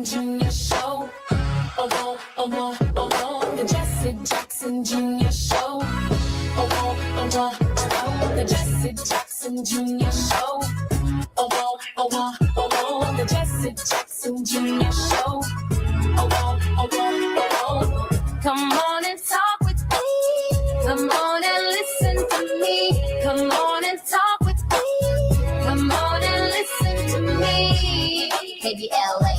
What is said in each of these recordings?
Jr. Show. The Jesse Jackson Jr. Show. The Jesse Jackson Jr. Show. The Jesse Jackson Jr. Show. Come on and talk with me. Come on and listen to me. Come on and talk with me. Come on and listen baby, LA.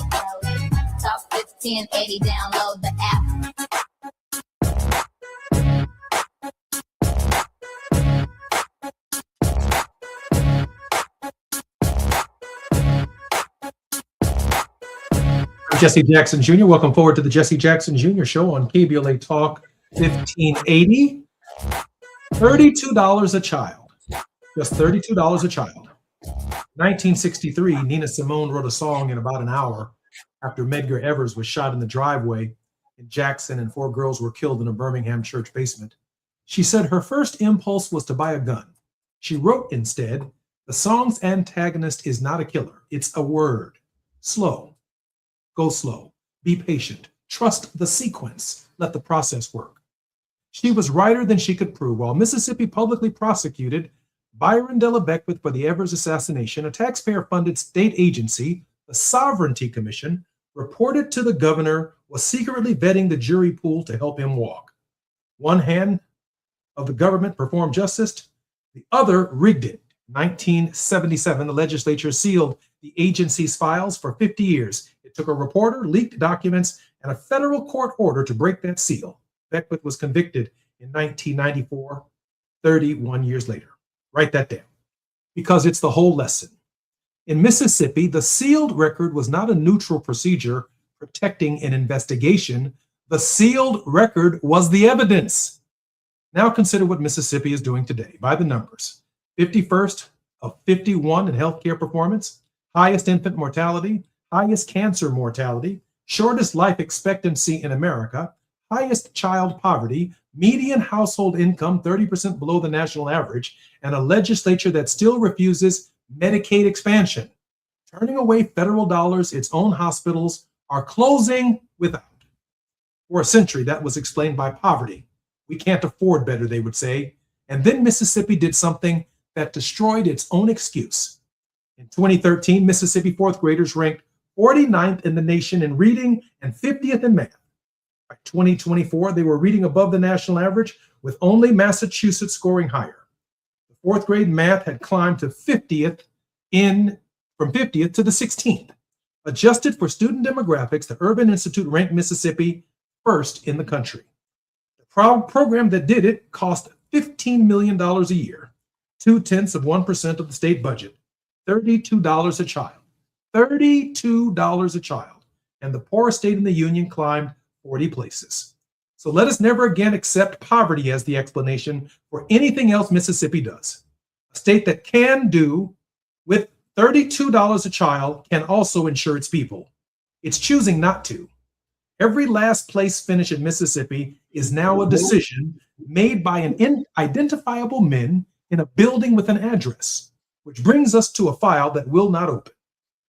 Top 1580, download the app. Jesse Jackson Jr. Welcome forward to the Jesse Jackson Jr. Show on KBLA Talk 1580. $32 a child. Just $32 a child. 1963, Nina Simone wrote a song in about an hour after Medgar Evers was shot in the driveway in Jackson and 4 girls were killed in a Birmingham church basement. She said her first impulse was to buy a gun. She wrote instead, "The song's antagonist is not a killer. It's a word. Slow. Go slow. Be patient. Trust the sequence. Let the process work." She was righter than she could prove. While Mississippi publicly prosecuted Byron Della Beckwith for the Evers assassination, a taxpayer-funded state agency, the Sovereignty Commission, reported to the governor was secretly vetting the jury pool to help him walk. One hand of the government performed justice, the other rigged it. 1977, the legislature sealed the agency's files for 50 years. It took a reporter, leaked documents, and a federal court order to break that seal. Beckwith was convicted in 1994, 31 years later. Write that down, because it's the whole lesson. In Mississippi, the sealed record was not a neutral procedure protecting an investigation. The sealed record was the evidence. Now consider what Mississippi is doing today. By the numbers, 51st of 51 in healthcare performance, highest infant mortality, highest cancer mortality, shortest life expectancy in America, highest child poverty, median household income 30% below the national average, and a legislature that still refuses Medicaid expansion. Turning away federal dollars, its own hospitals are closing without. For a century, that was explained by poverty. We can't afford better, they would say. And then Mississippi did something that destroyed its own excuse. In 2013, Mississippi fourth graders ranked 49th in the nation in reading and 50th in math. By 2024, they were reading above the national average, with only Massachusetts scoring higher. The fourth grade math had climbed to 50th from 50th to the 16th. Adjusted for student demographics, the Urban Institute ranked Mississippi first in the country. The program that did it cost $15 million a year, 0.2% of the state budget, $32 a child. $32 a child. And the poorest state in the union climbed 40 places. So let us never again accept poverty as the explanation for anything else Mississippi does. A state that can do with $32 a child can also insure its people. It's choosing not to. Every last place finish in Mississippi is now a decision made by an unidentifiable men in a building with an address, which brings us to a file that will not open.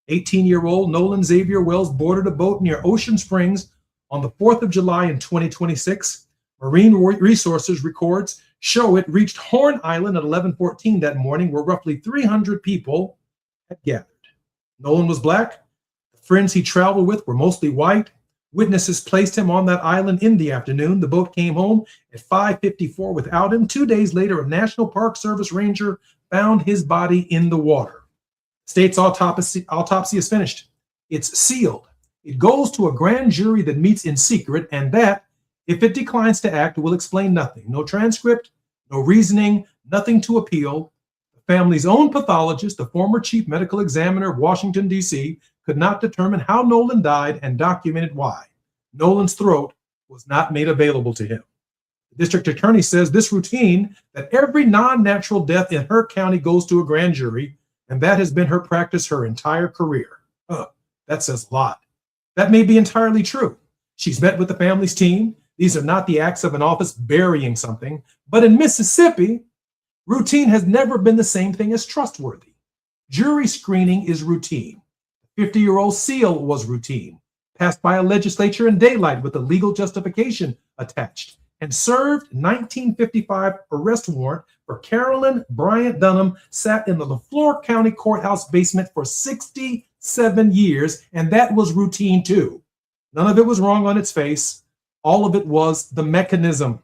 18-year-old Nolan Xavier Wells boarded a boat near Ocean Springs on the 4th of July in 2026. Marine Resources records show it reached Horn Island at 11:14 that morning, where roughly 300 people had gathered. Nolan was black. The friends he traveled with were mostly white. Witnesses placed him on that island in the afternoon. The boat came home at 5:54 without him. 2 days later, a National Park Service ranger found his body in the water. State's autopsy is finished. It's sealed. It goes to a grand jury that meets in secret, and that, if it declines to act, will explain nothing. No transcript, no reasoning, nothing to appeal. The family's own pathologist, the former chief medical examiner of Washington, D.C., could not determine how Nolan died and documented why. Nolan's throat was not made available to him. The district attorney says this routine, that every non-natural death in her county goes to a grand jury, and that has been her practice her entire career. That says a lot. That may be entirely true. She's met with the family's team. These are not the acts of an office burying something. But in Mississippi, routine has never been the same thing as trustworthy. Jury screening is routine. The 50-year-old seal was routine, passed by a legislature in daylight with a legal justification attached, and served 1955 arrest warrant for Carolyn Bryant Dunham, sat in the LaFleur County Courthouse basement for 67 years, and that was routine too. None of it was wrong on its face. All of it was the mechanism.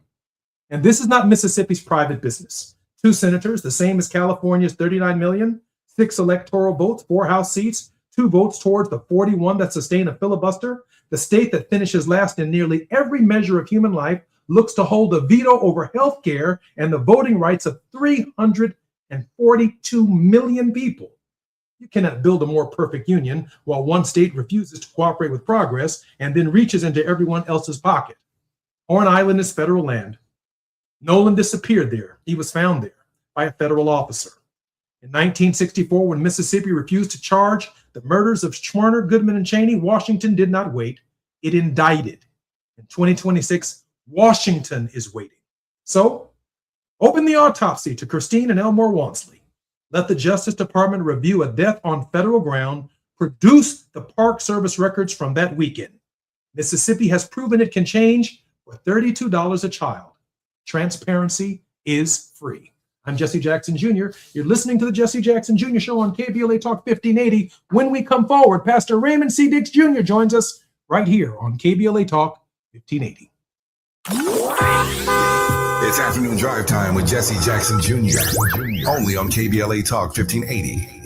And this is not Mississippi's private business. 2 senators, the same as California's 39 million, 6 electoral votes, 4 House seats, 2 votes towards the 41 that sustain a filibuster, the state that finishes last in nearly every measure of human life looks to hold a veto over health care and the voting rights of 342 million people. You cannot build a more perfect union while one state refuses to cooperate with progress and then reaches into everyone else's pocket. Horn Island is federal land. Nolan disappeared there. He was found there by a federal officer. In 1964, when Mississippi refused to charge the murders of Schwerner, Goodman, and Cheney, Washington did not wait. It indicted. In 2026, Washington is waiting. So, open the autopsy to Christine and Elmore Wansley. Let the Justice Department review a death on federal ground. Produce the Park Service records from that weekend. Mississippi has proven it can change for $32 a child. Transparency is free. I'm Jesse Jackson Jr. You're listening to the Jesse Jackson Jr. Show on KBLA Talk 1580. When we come forward, Pastor Raymond C. Dix Jr. joins us right here on KBLA Talk 1580. It's afternoon drive time with Jesse Jackson Jr. Only on KBLA Talk 1580.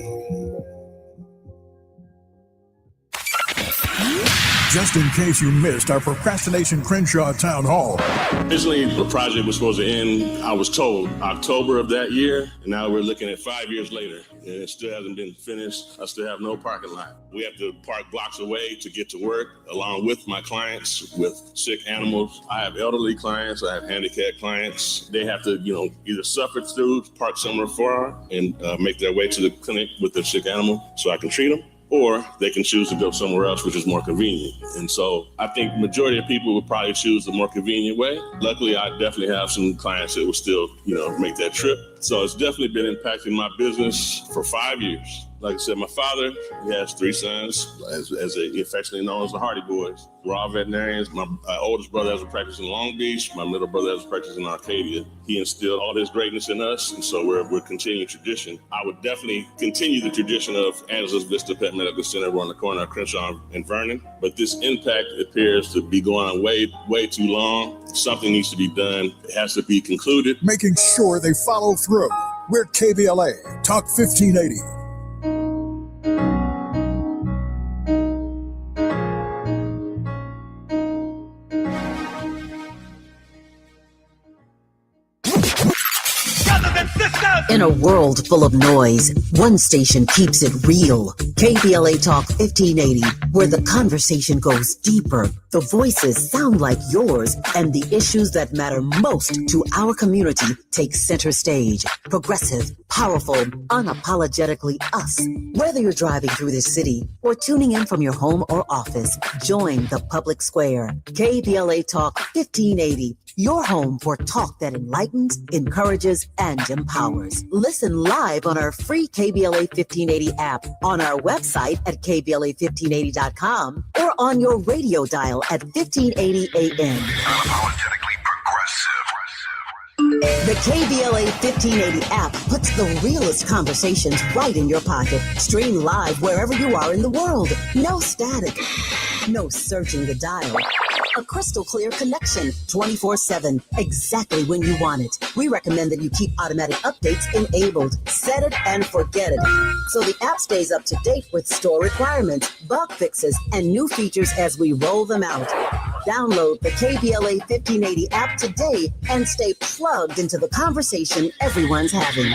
Just in case you missed our Procrastination Crenshaw Town Hall. Originally, the project was supposed to end, I was told, October of that year, and now we're looking at 5 years later, and it still hasn't been finished. I still have no parking lot. We have to park blocks away to get to work, along with my clients with sick animals. I have elderly clients, I have handicapped clients. They have to, either suffer through, park somewhere far, and make their way to the clinic with their sick animal so I can treat them. Or they can choose to go somewhere else, which is more convenient. And so I think the majority of people would probably choose the more convenient way. Luckily, I definitely have some clients that will still, make that trip. So it's definitely been impacting my business for 5 years. Like I said, my father, he has 3 sons, as they affectionately known as the Hardy Boys. We're all veterinarians. My oldest brother has a practice in Long Beach. My middle brother has a practice in Arcadia. He instilled all his greatness in us, and so we're continuing tradition. I would definitely continue the tradition of Angeles Vista Pet Medical Center. We're on the corner of Crenshaw and Vernon. But this impact appears to be going on way, way too long. Something needs to be done. It has to be concluded. Making sure they follow through. We're KBLA Talk 1580. In a world full of noise, one station keeps it real. KBLA Talk 1580, where the conversation goes deeper, the voices sound like yours, and the issues that matter most to our community take center stage. Progressive, powerful, unapologetically us. Whether you're driving through this city or tuning in from your home or office, join the public square. KBLA Talk 1580. Your home for talk that enlightens, encourages, and empowers. Listen live on our free KBLA 1580 app, on our website at KBLA1580.com, or on your radio dial at 1580 AM. Unapologetically progressive. The KBLA 1580 app puts the realest conversations right in your pocket. Stream live wherever you are in the world. No static. No searching the dial. A crystal clear connection 24/7, exactly when you want it. We recommend that you keep automatic updates enabled. Set it and forget it. So the app stays up to date with store requirements, bug fixes, and new features as we roll them out. Download the KBLA 1580 app today and stay plugged into the conversation everyone's having.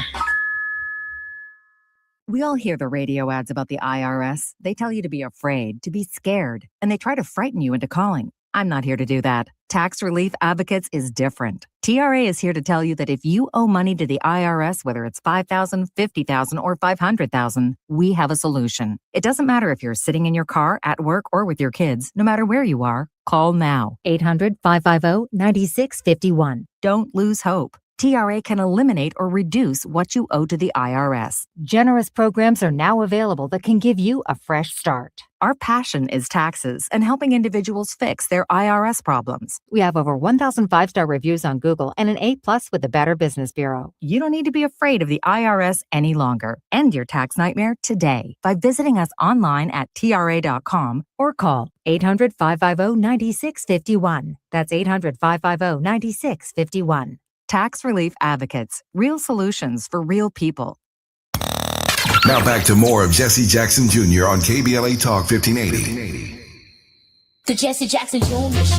We all hear the radio ads about the IRS. They tell you to be afraid, to be scared, and they try to frighten you into calling. I'm not here to do that. Tax Relief Advocates is different. TRA is here to tell you that if you owe money to the IRS, whether it's $5,000, $50,000, or $500,000, we have a solution. It doesn't matter if you're sitting in your car, at work, or with your kids. No matter where you are, call now. 800-550-9651. Don't lose hope. TRA can eliminate or reduce what you owe to the IRS. Generous programs are now available that can give you a fresh start. Our passion is taxes and helping individuals fix their IRS problems. We have over 1,000 5-star reviews on Google and an A+ with the Better Business Bureau. You don't need to be afraid of the IRS any longer. End your tax nightmare today by visiting us online at TRA.com or call 800-550-9651. That's 800-550-9651. Tax Relief Advocates, real solutions for real people. Now back to more of Jesse Jackson Jr. on KBLA Talk 1580. The Jesse Jackson Jr. Show.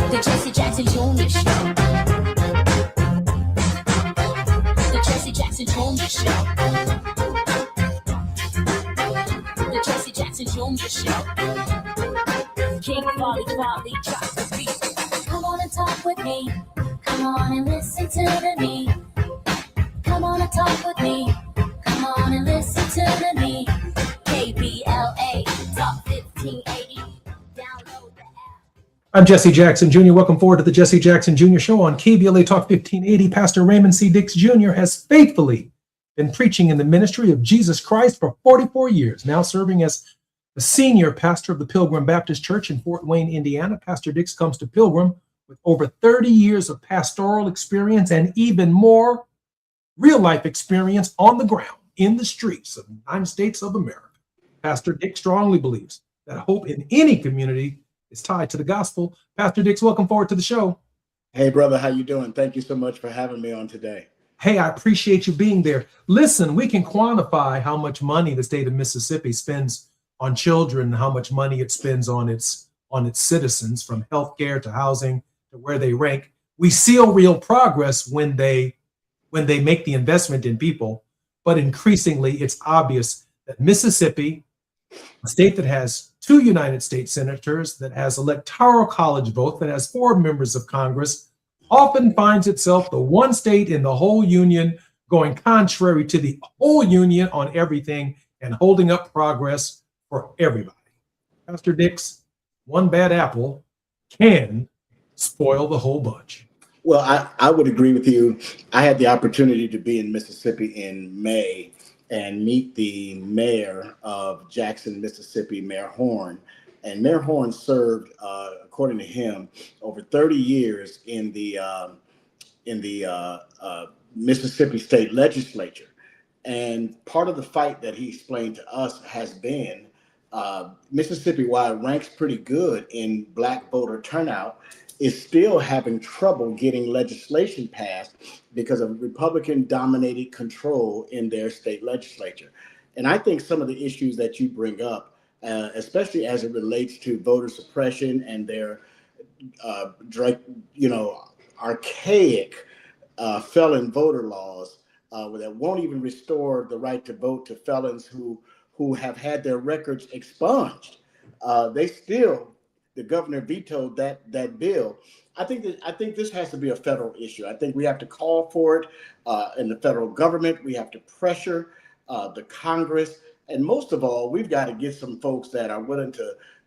The Jesse Jackson Jr. Show. The Jesse Jackson Jr. Show. The Jesse Jackson Jr. Show. King Polly drops the beat. Come on and talk with me. Come on and listen to me. Come on and talk with me. Come on and listen to me. KBLA Talk 1580. Download the app. I'm Jesse Jackson Jr. Welcome forward to the Jesse Jackson Jr. Show on KBLA Talk 1580. Pastor Raymond C. Dix Jr. has faithfully been preaching in the ministry of Jesus Christ for 44 years, now serving as the senior pastor of the Pilgrim Baptist Church in Fort Wayne, Indiana. Pastor Dix comes to Pilgrim with over 30 years of pastoral experience and even more real-life experience on the ground in the streets of the United States of America. Pastor Dix strongly believes that hope in any community is tied to the gospel. Pastor Dix, welcome forward to the show. Hey, brother, how you doing? Thank you so much for having me on today. Hey, I appreciate you being there. Listen, we can quantify how much money the state of Mississippi spends on children, how much money it spends on its citizens, from healthcare to housing to where they rank. We see real progress when they make the investment in people, but increasingly it's obvious that Mississippi, a state that has 2 United States senators, that has electoral college vote, that has 4 members of Congress, often finds itself the one state in the whole union going contrary to the whole union on everything and holding up progress for everybody. Pastor Dix, one bad apple can spoil the whole bunch. Well, I would agree with you. I had the opportunity to be in Mississippi in May and meet the mayor of Jackson, Mississippi, Mayor Horn. And Mayor Horn served, according to him, over 30 years in the Mississippi State Legislature. And part of the fight that he explained to us has been Mississippi, while it ranks pretty good in Black voter turnout, is still having trouble getting legislation passed because of Republican-dominated control in their state legislature. And I think some of the issues that you bring up, especially as it relates to voter suppression and their, archaic felon voter laws that won't even restore the right to vote to felons who have had their records expunged. The governor vetoed that bill. I think this has to be a federal issue. I think we have to call for it in the federal government. We have to pressure the Congress. And most of all, we've got to get some folks that are willing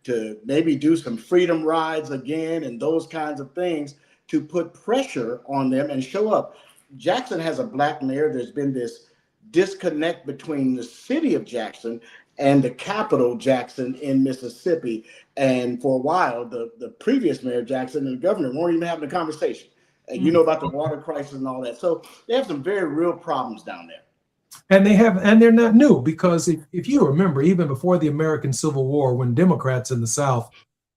to maybe do some freedom rides again and those kinds of things to put pressure on them and show up. Jackson has a Black mayor. There's been this disconnect between the city of Jackson and the capital, Jackson, in Mississippi. And for a while, the previous mayor, Jackson, and the governor weren't even having a conversation. And you know about the water crisis and all that. So they have some very real problems down there. And they're not new, because if you remember, even before the American Civil War, when Democrats in the South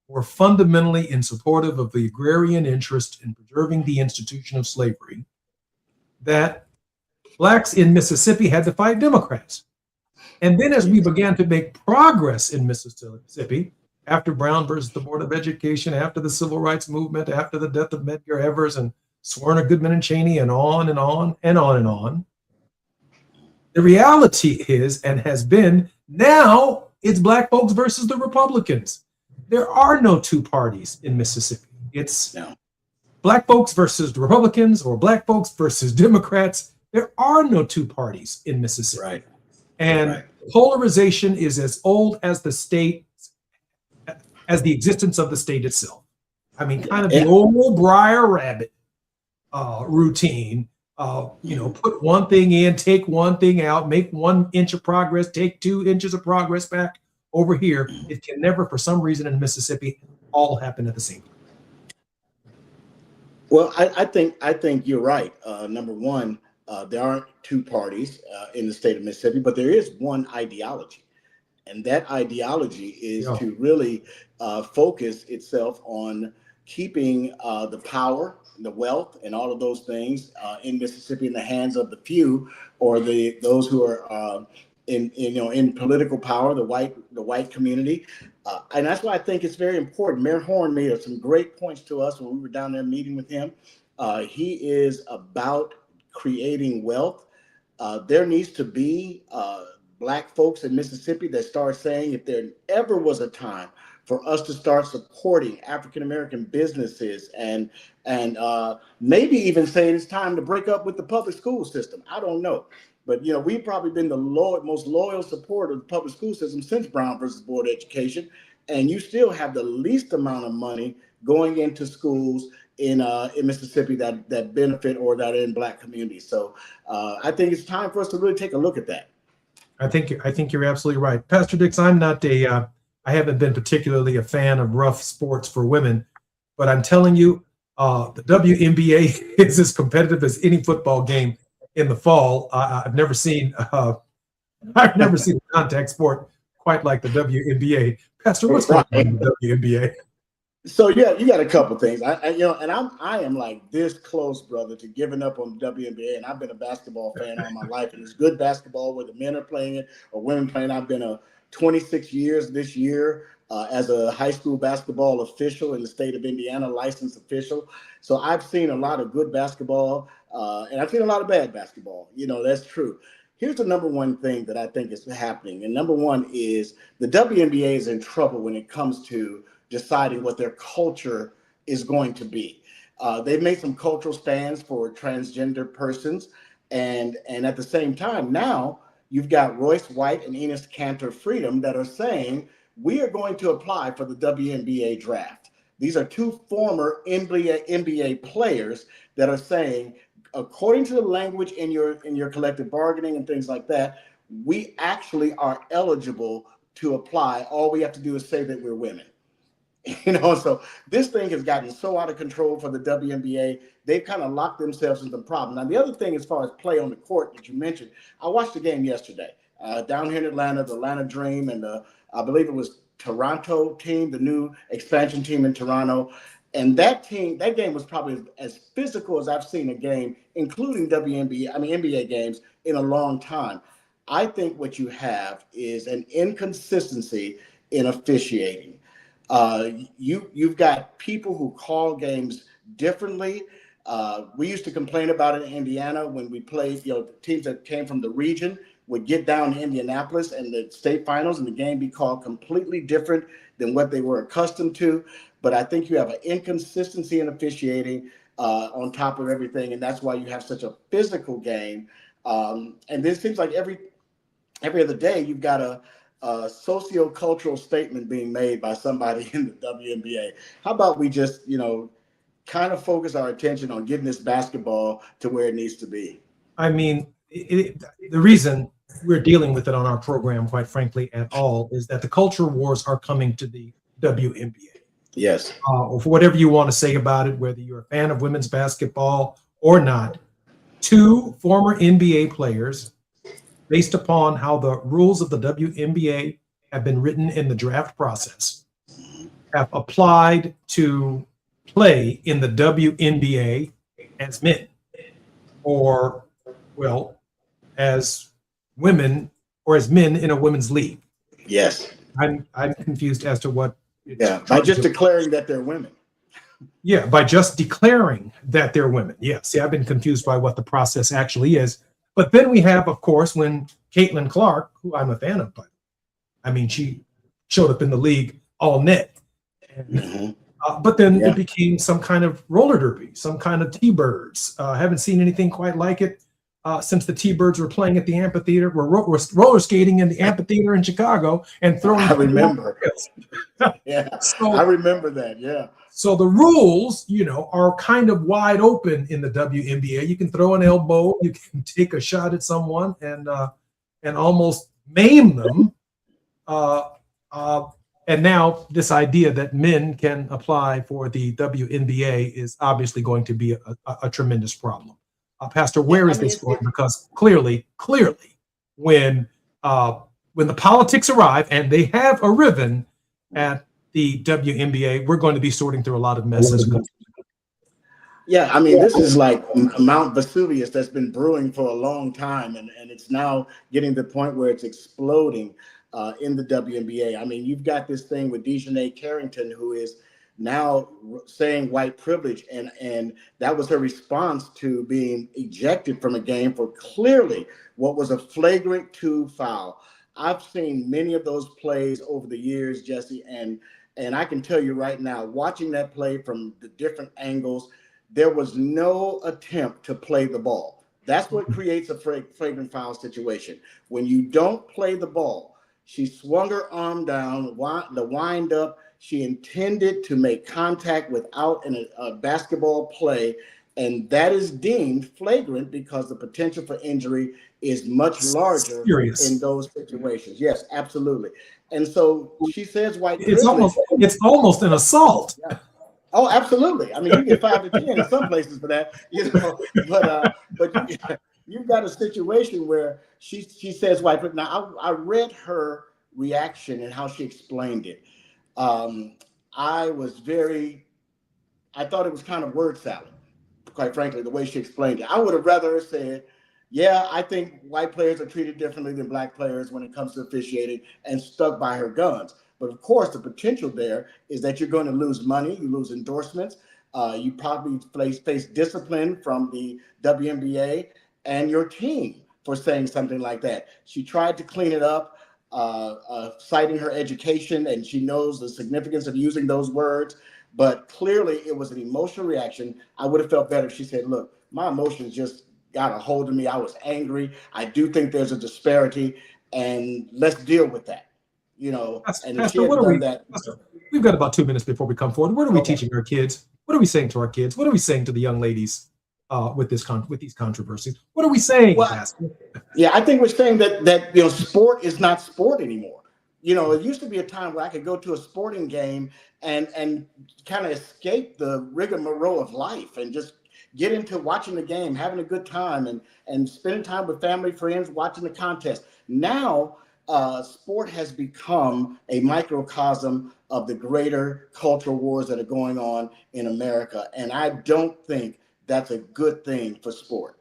were fundamentally in supportive of the agrarian interest in preserving the institution of slavery, that Blacks in Mississippi had to fight Democrats. And then as we began to make progress in Mississippi, after Brown versus the Board of Education, after the Civil Rights Movement, after the death of Medgar Evers and Swerner Goodman and Cheney, and on and on and on and on, the reality is, and has been, now it's Black folks versus the Republicans. There are no 2 parties in Mississippi. It's Black folks versus the Republicans, or Black folks versus Democrats. There are no 2 parties in Mississippi. Right. And polarization is as old as the state, as the existence of the state itself. I mean, kind of the old Briar Rabbit routine. Put one thing in, take one thing out, make 1 inch of progress, take 2 inches of progress back over here. It can never, for some reason in Mississippi, all happen at the same time. Well, I think you're right. Number one, there aren't 2 parties in the state of Mississippi, but there is one ideology. And that ideology is to really focus itself on keeping the power, the wealth, and all of those things in Mississippi in the hands of the few, or those who are in political power, the white community. And that's why I think it's very important. Mayor Horn made some great points to us when we were down there meeting with him. He is about creating wealth. There needs to be Black folks in Mississippi that start saying, if there ever was a time for us to start supporting African-American businesses and maybe even saying it's time to break up with the public school system. I don't know. But, we've probably been the most loyal supporter of the public school system since Brown versus Board of Education. And you still have the least amount of money going into schools in Mississippi that benefit or that are in Black communities. So I think it's time for us to really take a look at that. I think you're absolutely right. Pastor Dix, I'm not I haven't been particularly a fan of rough sports for women, but I'm telling you, the WNBA is as competitive as any football game in the fall. I've never seen a contact sport quite like the WNBA. Pastor, what's going on in the WNBA? So yeah, you got a couple things. I am like this close, brother, to giving up on the WNBA. And I've been a basketball fan all my life, and it's good basketball whether men are playing it or women playing. I've been 26 years this year as a high school basketball official in the state of Indiana, licensed official. So I've seen a lot of good basketball, and I've seen a lot of bad basketball. That's true. Here's the number one thing that I think is happening. And number one is the WNBA is in trouble when it comes to deciding what their culture is going to be. They've made some cultural stands for transgender persons. And at the same time, now you've got Royce White and Enes Kanter Freedom that are saying, we are going to apply for the WNBA draft. These are two former NBA players that are saying, according to the language in your collective bargaining and things like that, we actually are eligible to apply. All we have to do is say that we're women. So this thing has gotten so out of control for the WNBA. They've kind of locked themselves into the problem. Now, the other thing as far as play on the court that you mentioned, I watched the game yesterday down here in Atlanta, the Atlanta Dream, and I believe it was Toronto team, the new expansion team in Toronto. And that game was probably as physical as I've seen a game, including NBA games, in a long time. I think what you have is an inconsistency in officiating. You've got people who call games differently. We used to complain about it in Indiana when we played, teams that came from the region would get down to Indianapolis and the state finals and the game be called completely different than what they were accustomed to. But I think you have an inconsistency in officiating on top of everything. And that's why you have such a physical game. And this seems like every other day you've got a socio-cultural statement being made by somebody in the WNBA. How about we just, kind of focus our attention on getting this basketball to where it needs to be? I mean, the reason we're dealing with it on our program, quite frankly, at all, is that the culture wars are coming to the WNBA. Yes. Or for whatever you want to say about it, whether you're a fan of women's basketball or not, two former NBA players, based upon how the rules of the WNBA have been written in the draft process, have applied to play in the WNBA as men, or, well, as women or as men in a women's league. Yes. I'm confused as to what. By just declaring that they're women. Yeah, by just declaring that they're women. Yeah, see, I've been confused by what the process actually is. But then we have, of course, when Caitlin Clark, who I'm a fan of, but I mean, she showed up in the league all net. And, but then it became some kind of roller derby, some kind of T-Birds. Haven't seen anything quite like it since the T-Birds were playing at the amphitheater. We're roller skating in the amphitheater in Chicago and throwing. I remember. Yeah, so, I remember that. Yeah. So the rules, are kind of wide open in the WNBA. You can throw an elbow, you can take a shot at someone and almost maim them. And now this idea that men can apply for the WNBA is obviously going to be a tremendous problem. Pastor, where is this going? Because clearly, when the politics arrive, and they have arisen at the WNBA, we're going to be sorting through a lot of messes. Yeah, I mean, this is like Mount Vesuvius that's been brewing for a long time, and it's now getting to the point where it's exploding in the WNBA. I mean, you've got this thing with Dejanay Carrington, who is now saying white privilege, and that was her response to being ejected from a game for clearly what was a flagrant 2 foul. I've seen many of those plays over the years, Jesse, and I can tell you right now, watching that play from the different angles, there was no attempt to play the ball. That's what creates a flagrant foul situation. When you don't play the ball, she swung her arm down, the wind up. She intended to make contact without a basketball play, and that is deemed flagrant because the potential for injury is much larger in those situations. Yes, absolutely. And so she says white privilege. It's almost an assault. Yeah. Oh, absolutely. I mean, you get 5 to 10 in some places for that, but you've got a situation where she says white privilege. Now, I read her reaction and how she explained it. I thought it was kind of word salad, quite frankly, the way she explained it. I would have rather said, yeah, I think white players are treated differently than black players when it comes to officiating, and stuck by her guns. But of course, the potential there is that you're going to lose money, you lose endorsements, you probably face discipline from the WNBA and your team for saying something like that. She tried to clean it up, citing her education, and she knows the significance of using those words. But clearly, it was an emotional reaction. I would have felt better if she said, look, my emotions just got a hold of me. I was angry. I do think there's a disparity, and let's deal with that. And if she had done that. We've got about 2 minutes before we come forward. What are we teaching our kids? What are we saying to our kids? What are we saying to the young ladies with these controversies? What are we saying? Yeah, I think we're saying that sport is not sport anymore. It used to be a time where I could go to a sporting game and kind of escape the rigmarole of life and just get into watching the game, having a good time, and spending time with family, friends, watching the contest. Now, sport has become a microcosm of the greater cultural wars that are going on in America. And I don't think that's a good thing for sport.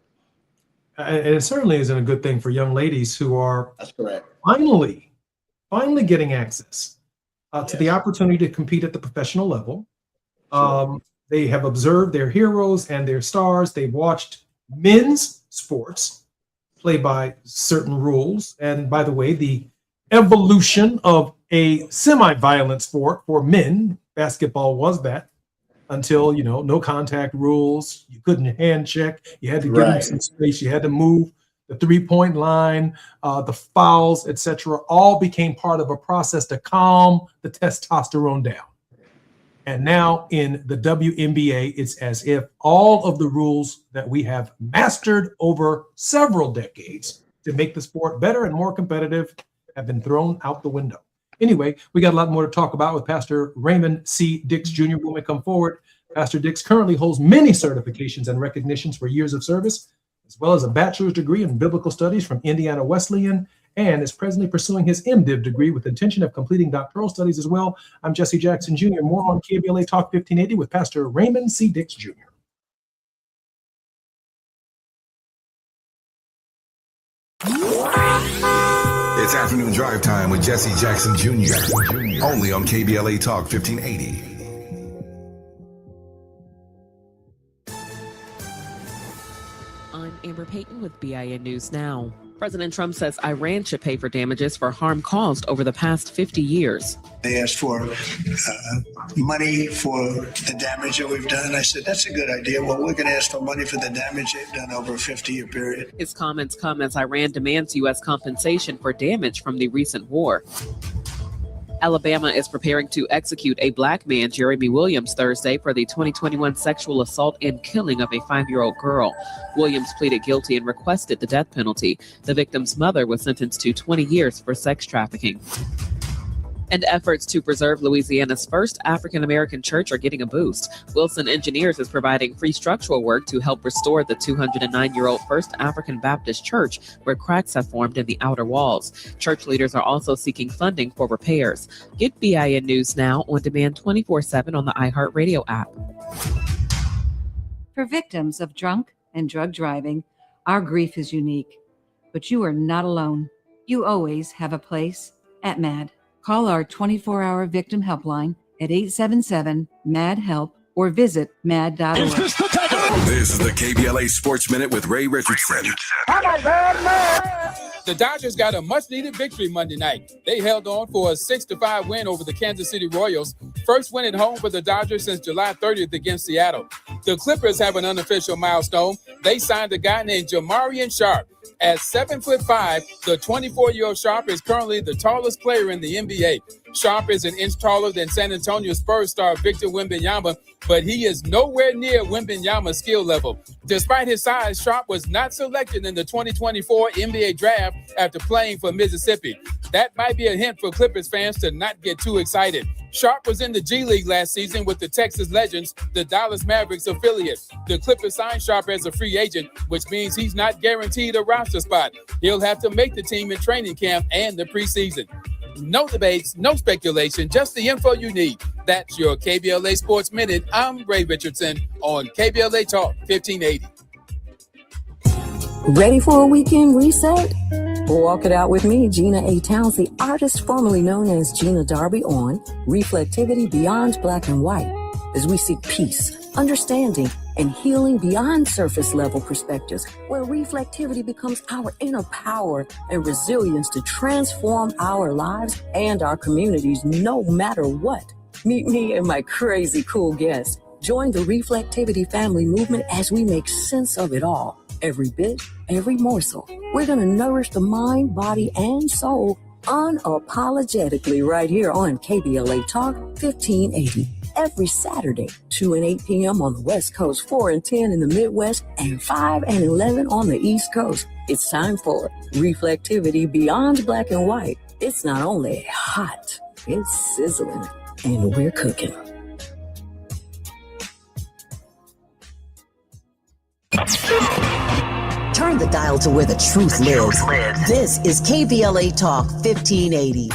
And it certainly isn't a good thing for young ladies who are That's correct. finally getting access to the opportunity to compete at the professional level. Sure. They have observed their heroes and their stars. They've watched men's sports play by certain rules. And by the way, the evolution of a semi-violent sport for men, basketball was that, until, no contact rules. You couldn't hand check. You had to give them some space. You had to move the 3-point line, the fouls, etc. all became part of a process to calm the testosterone down. And now in the WNBA, it's as if all of the rules that we have mastered over several decades to make the sport better and more competitive have been thrown out the window. Anyway, we got a lot more to talk about with Pastor Raymond C. Dix Jr. when we come forward. Pastor Dix currently holds many certifications and recognitions for years of service, as well as a bachelor's degree in biblical studies from Indiana Wesleyan, and is presently pursuing his MDiv degree with intention of completing doctoral studies as well. I'm Jesse Jackson Jr. More on KBLA Talk 1580 with Pastor Raymond C. Dix Jr. It's afternoon drive time with Jesse Jackson Jr. Only on KBLA Talk 1580. I'm Amber Payton with BIN News Now. President Trump says Iran should pay for damages for harm caused over the past 50 years. They asked for money for the damage that we've done. I said, that's a good idea. Well, we're going to ask for money for the damage they've done over a 50-year period. His comments come as Iran demands U.S. compensation for damage from the recent war. Alabama is preparing to execute a black man, Jeremy Williams, Thursday for the 2021 sexual assault and killing of a 5-year-old girl. Williams pleaded guilty and requested the death penalty. The victim's mother was sentenced to 20 years for sex trafficking. And efforts to preserve Louisiana's first African-American church are getting a boost. Wilson Engineers is providing free structural work to help restore the 209-year-old First African Baptist Church, where cracks have formed in the outer walls. Church leaders are also seeking funding for repairs. Get BIN News Now on demand 24/7 on the iHeartRadio app. For victims of drunk and drug driving, our grief is unique. But you are not alone. You always have a place at MAD. Call our 24-hour victim helpline at 877-MAD-HELP or visit mad.org. This is the KBLA Sports Minute with Ray Richardson. The Dodgers got a much-needed victory Monday night. They held on for a 6-5 win over the Kansas City Royals. First win at home for the Dodgers since July 30th against Seattle. The Clippers have an unofficial milestone. They signed a guy named Jamarian Sharp. At 7'5", the 24-year-old Sharp is currently the tallest player in the NBA. Sharp is an inch taller than San Antonio Spurs star Victor Wembanyama, but he is nowhere near Wembanyama's skill level. Despite his size, Sharp was not selected in the 2024 NBA draft after playing for Mississippi. That might be a hint for Clippers fans to not get too excited. Sharp was in the G League last season with the Texas Legends, the Dallas Mavericks affiliate. The Clippers signed Sharp as a free agent, which means he's not guaranteed a roster spot. He'll have to make the team in training camp and the preseason. No debates, no speculation, just the info you need. That's your KBLA Sports Minute. I'm Ray Richardson on KBLA Talk 1580. Ready for a weekend reset? Walk it out with me, Gina A. Towns, the artist formerly known as Gina Darby, on Reflectivity Beyond Black and White, as we seek peace, understanding, and healing beyond surface level perspectives, where reflectivity becomes our inner power and resilience to transform our lives and our communities no matter what. Meet me and my crazy cool guests. Join the Reflectivity family movement as we make sense of it all. Every bit, every morsel. We're going to nourish the mind, body, and soul unapologetically right here on KBLA Talk 1580. Every Saturday, 2 and 8 p.m. on the West Coast, 4 and 10 in the Midwest, and 5 and 11 on the East Coast. It's time for Reflectivity Beyond Black and White. It's not only hot, it's sizzling, and we're cooking. Turn the dial to where the truth lives. This is KBLA Talk 1580.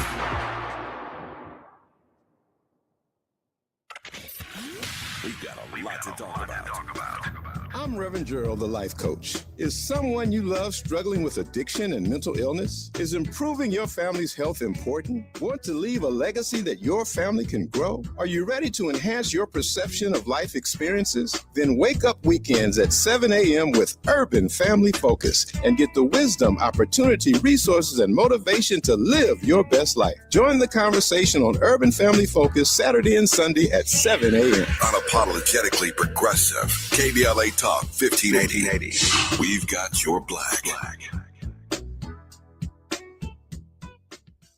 We've got a lot to talk about. I'm Reverend Gerald, the life coach. Is someone you love struggling with addiction and mental illness? Is improving your family's health important? Want to leave a legacy that your family can grow? Are you ready to enhance your perception of life experiences? Then wake up weekends at 7 a.m. with Urban Family Focus and get the wisdom, opportunity, resources, and motivation to live your best life. Join the conversation on Urban Family Focus Saturday and Sunday at 7 a.m. Unapologetically progressive. KBLA Talk 1580. We've got your black.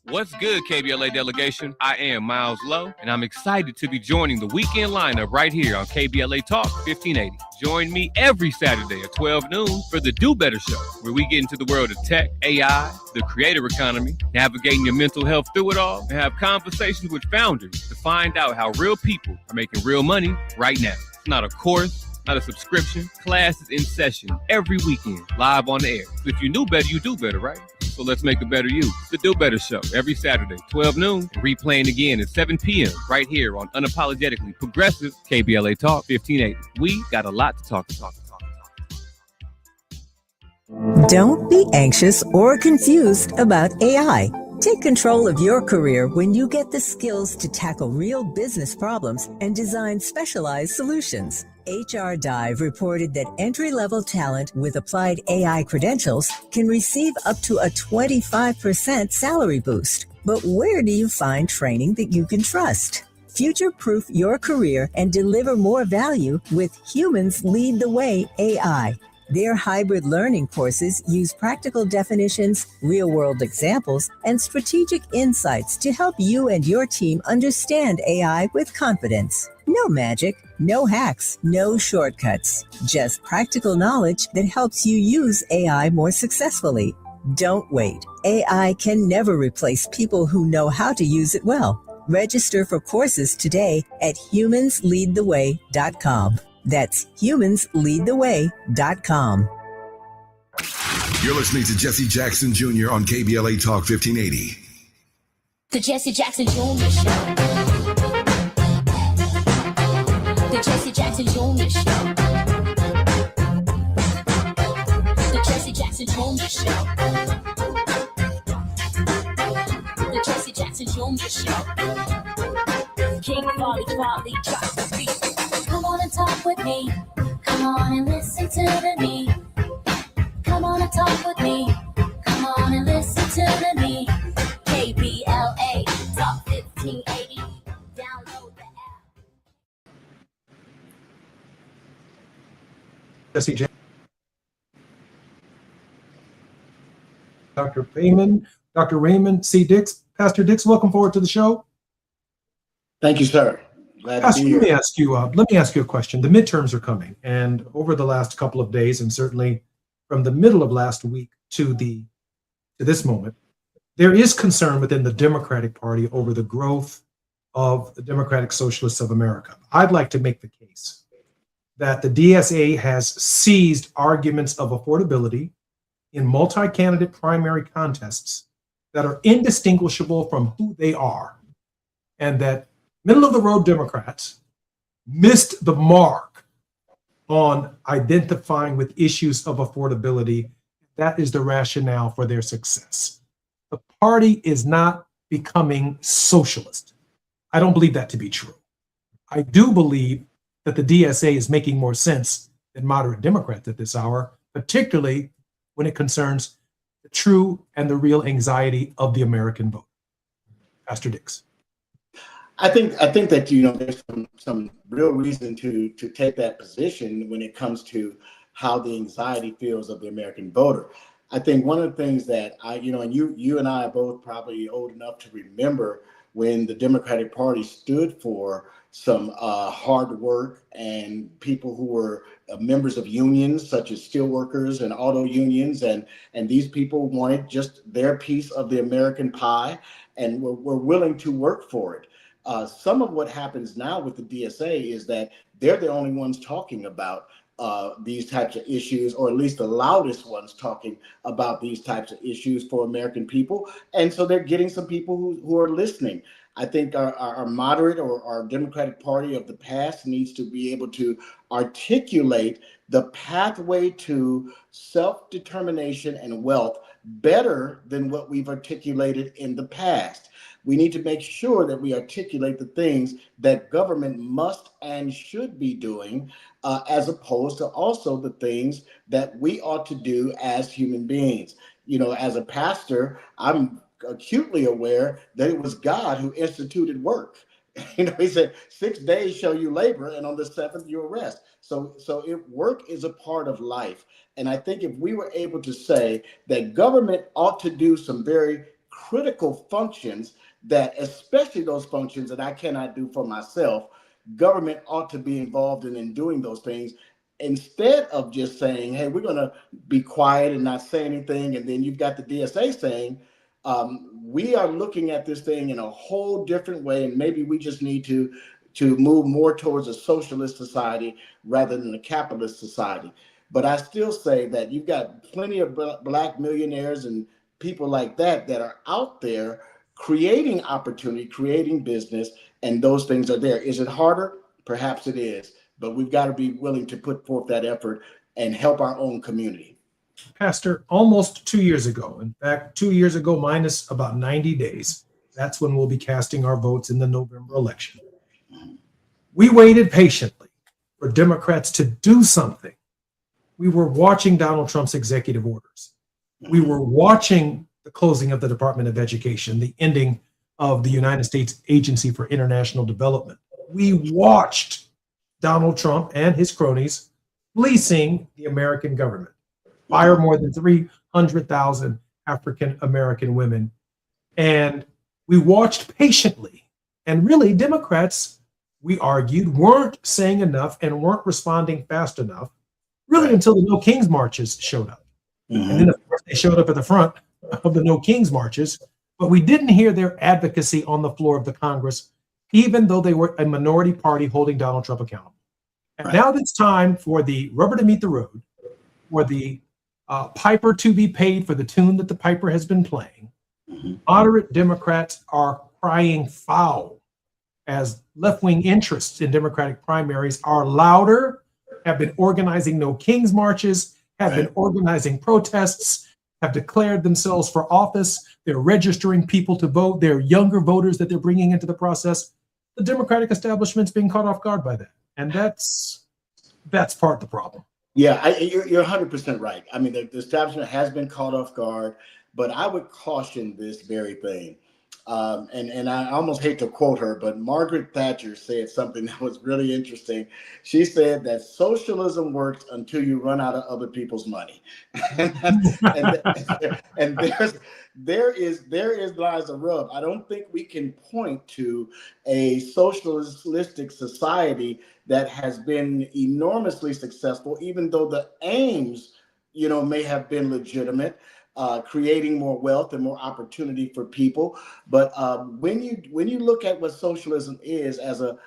What's good, KBLA delegation? I am Miles Lowe, and I'm excited to be joining the weekend lineup right here on KBLA Talk 1580. Join me every Saturday at 12 noon for the Do Better Show, where we get into the world of tech, AI, the creator economy, navigating your mental health through it all, and have conversations with founders to find out how real people are making real money right now. It's not a course, not a subscription. Class is in session every weekend, live on the air. So if you knew better, you do better, right? So let's make a better you. The Do Better Show, every Saturday, 12 noon, replaying again at 7 p.m. right here on Unapologetically Progressive KBLA Talk 1580. We got a lot to talk about. Don't be anxious or confused about AI. Take control of your career when you get the skills to tackle real business problems and design specialized solutions. HR Dive reported that entry-level talent with applied AI credentials can receive up to a 25% salary boost. But where do you find training that you can trust? Future-proof your career and deliver more value with Humans Lead the Way AI. Their hybrid learning courses use practical definitions, real-world examples, and strategic insights to help you and your team understand AI with confidence. No magic, no hacks, no shortcuts. Just practical knowledge that helps you use AI more successfully. Don't wait. AI can never replace people who know how to use it well. Register for courses today at humansleadtheway.com. That's humansleadtheway.com. You're listening to Jesse Jackson Jr. on KBLA Talk 1580. The Jesse Jackson Jr. Show. The Jesse Jackson Jr. Show. The Jesse Jackson Jr. Show. The Jesse Jackson Jr. Show. King Folly drops the beat. Come on and talk with me. Come on and listen to me. Come on and talk with me. Come on and listen to me. KBLA Talk 1580. Download the app. Jesse Jackson. Dr. Raymond C. Dix. Pastor Dix, welcome forward to the show. Thank you, sir. Glad Pastor, to be here. let me ask you a question. The midterms are coming, and over the last couple of days, and certainly from the middle of last week to this moment, there is concern within the Democratic Party over the growth of the Democratic Socialists of America. I'd like to make the case that the DSA has seized arguments of affordability in multi-candidate primary contests that are indistinguishable from who they are, and that middle-of-the-road Democrats missed the mark on identifying with issues of affordability. That is the rationale for their success. The party is not becoming socialist. I don't believe that to be true. I do believe that the DSA is making more sense than moderate Democrats at this hour, particularly when it concerns the true and the real anxiety of the American voter. Pastor Dix. I think that there's some real reason to take that position when it comes to how the anxiety feels of the American voter. I think one of the things that and you and I are both probably old enough to remember when the Democratic Party stood for some hard work and people who were members of unions such as steelworkers and auto unions, and these people wanted just their piece of the American pie and were willing to work for it. Some of what happens now with the DSA is that they're the only ones talking about these types of issues, or at least the loudest ones talking about these types of issues for American people. And so they're getting some people who are listening. I think our moderate or our Democratic Party of the past needs to be able to articulate the pathway to self-determination and wealth better than what we've articulated in the past. We need to make sure that we articulate the things that government must and should be doing, as opposed to also the things that we ought to do as human beings. As a pastor, I'm acutely aware that it was God who instituted work. He said, 6 days shall you labor, and on the seventh you'll rest. So work is a part of life. And I think if we were able to say that government ought to do some very critical functions, that especially those functions that I cannot do for myself, government ought to be involved in doing those things, instead of just saying, hey, we're going to be quiet and not say anything. And then you've got the DSA saying, we are looking at this thing in a whole different way, and maybe we just need to move more towards a socialist society rather than a capitalist society. But I still say that you've got plenty of Black millionaires and people like that are out there creating opportunity, creating business, and those things are there. Is it harder? Perhaps it is, but we've got to be willing to put forth that effort and help our own community. Pastor, almost 2 years ago, in fact, 2 years ago minus about 90 days, that's when we'll be casting our votes in the November election. We waited patiently for Democrats to do something. We were watching Donald Trump's executive orders. We were watching the closing of the Department of Education, the ending of the United States Agency for International Development. We watched Donald Trump and his cronies fleecing the American government, fire more than 300,000 African American women. And we watched patiently. And really, Democrats, we argued, weren't saying enough and weren't responding fast enough, really until the No Kings marches showed up. And then, of course, they showed up at the front of the No Kings marches, but we didn't hear their advocacy on the floor of the Congress, even though they were a minority party holding Donald Trump accountable. And now it's time for the rubber to meet the road, for the piper to be paid for the tune that the piper has been playing. Moderate Democrats are crying foul as left-wing interests in Democratic primaries are louder, have been organizing No Kings marches, have been organizing protests, have declared themselves for office. They're registering people to vote. They're younger voters that they're bringing into the process. The Democratic establishment's being caught off guard by that. And that's part of the problem. Yeah, you're 100% right. I mean, the establishment has been caught off guard, but I would caution this very thing. And I almost hate to quote her, but Margaret Thatcher said something that was really interesting. She said that socialism works until you run out of other people's money. and there lies a rub. I don't think we can point to a socialistic society that has been enormously successful, even though the aims, may have been legitimate. Creating more wealth and more opportunity for people, but when you look at what socialism is as a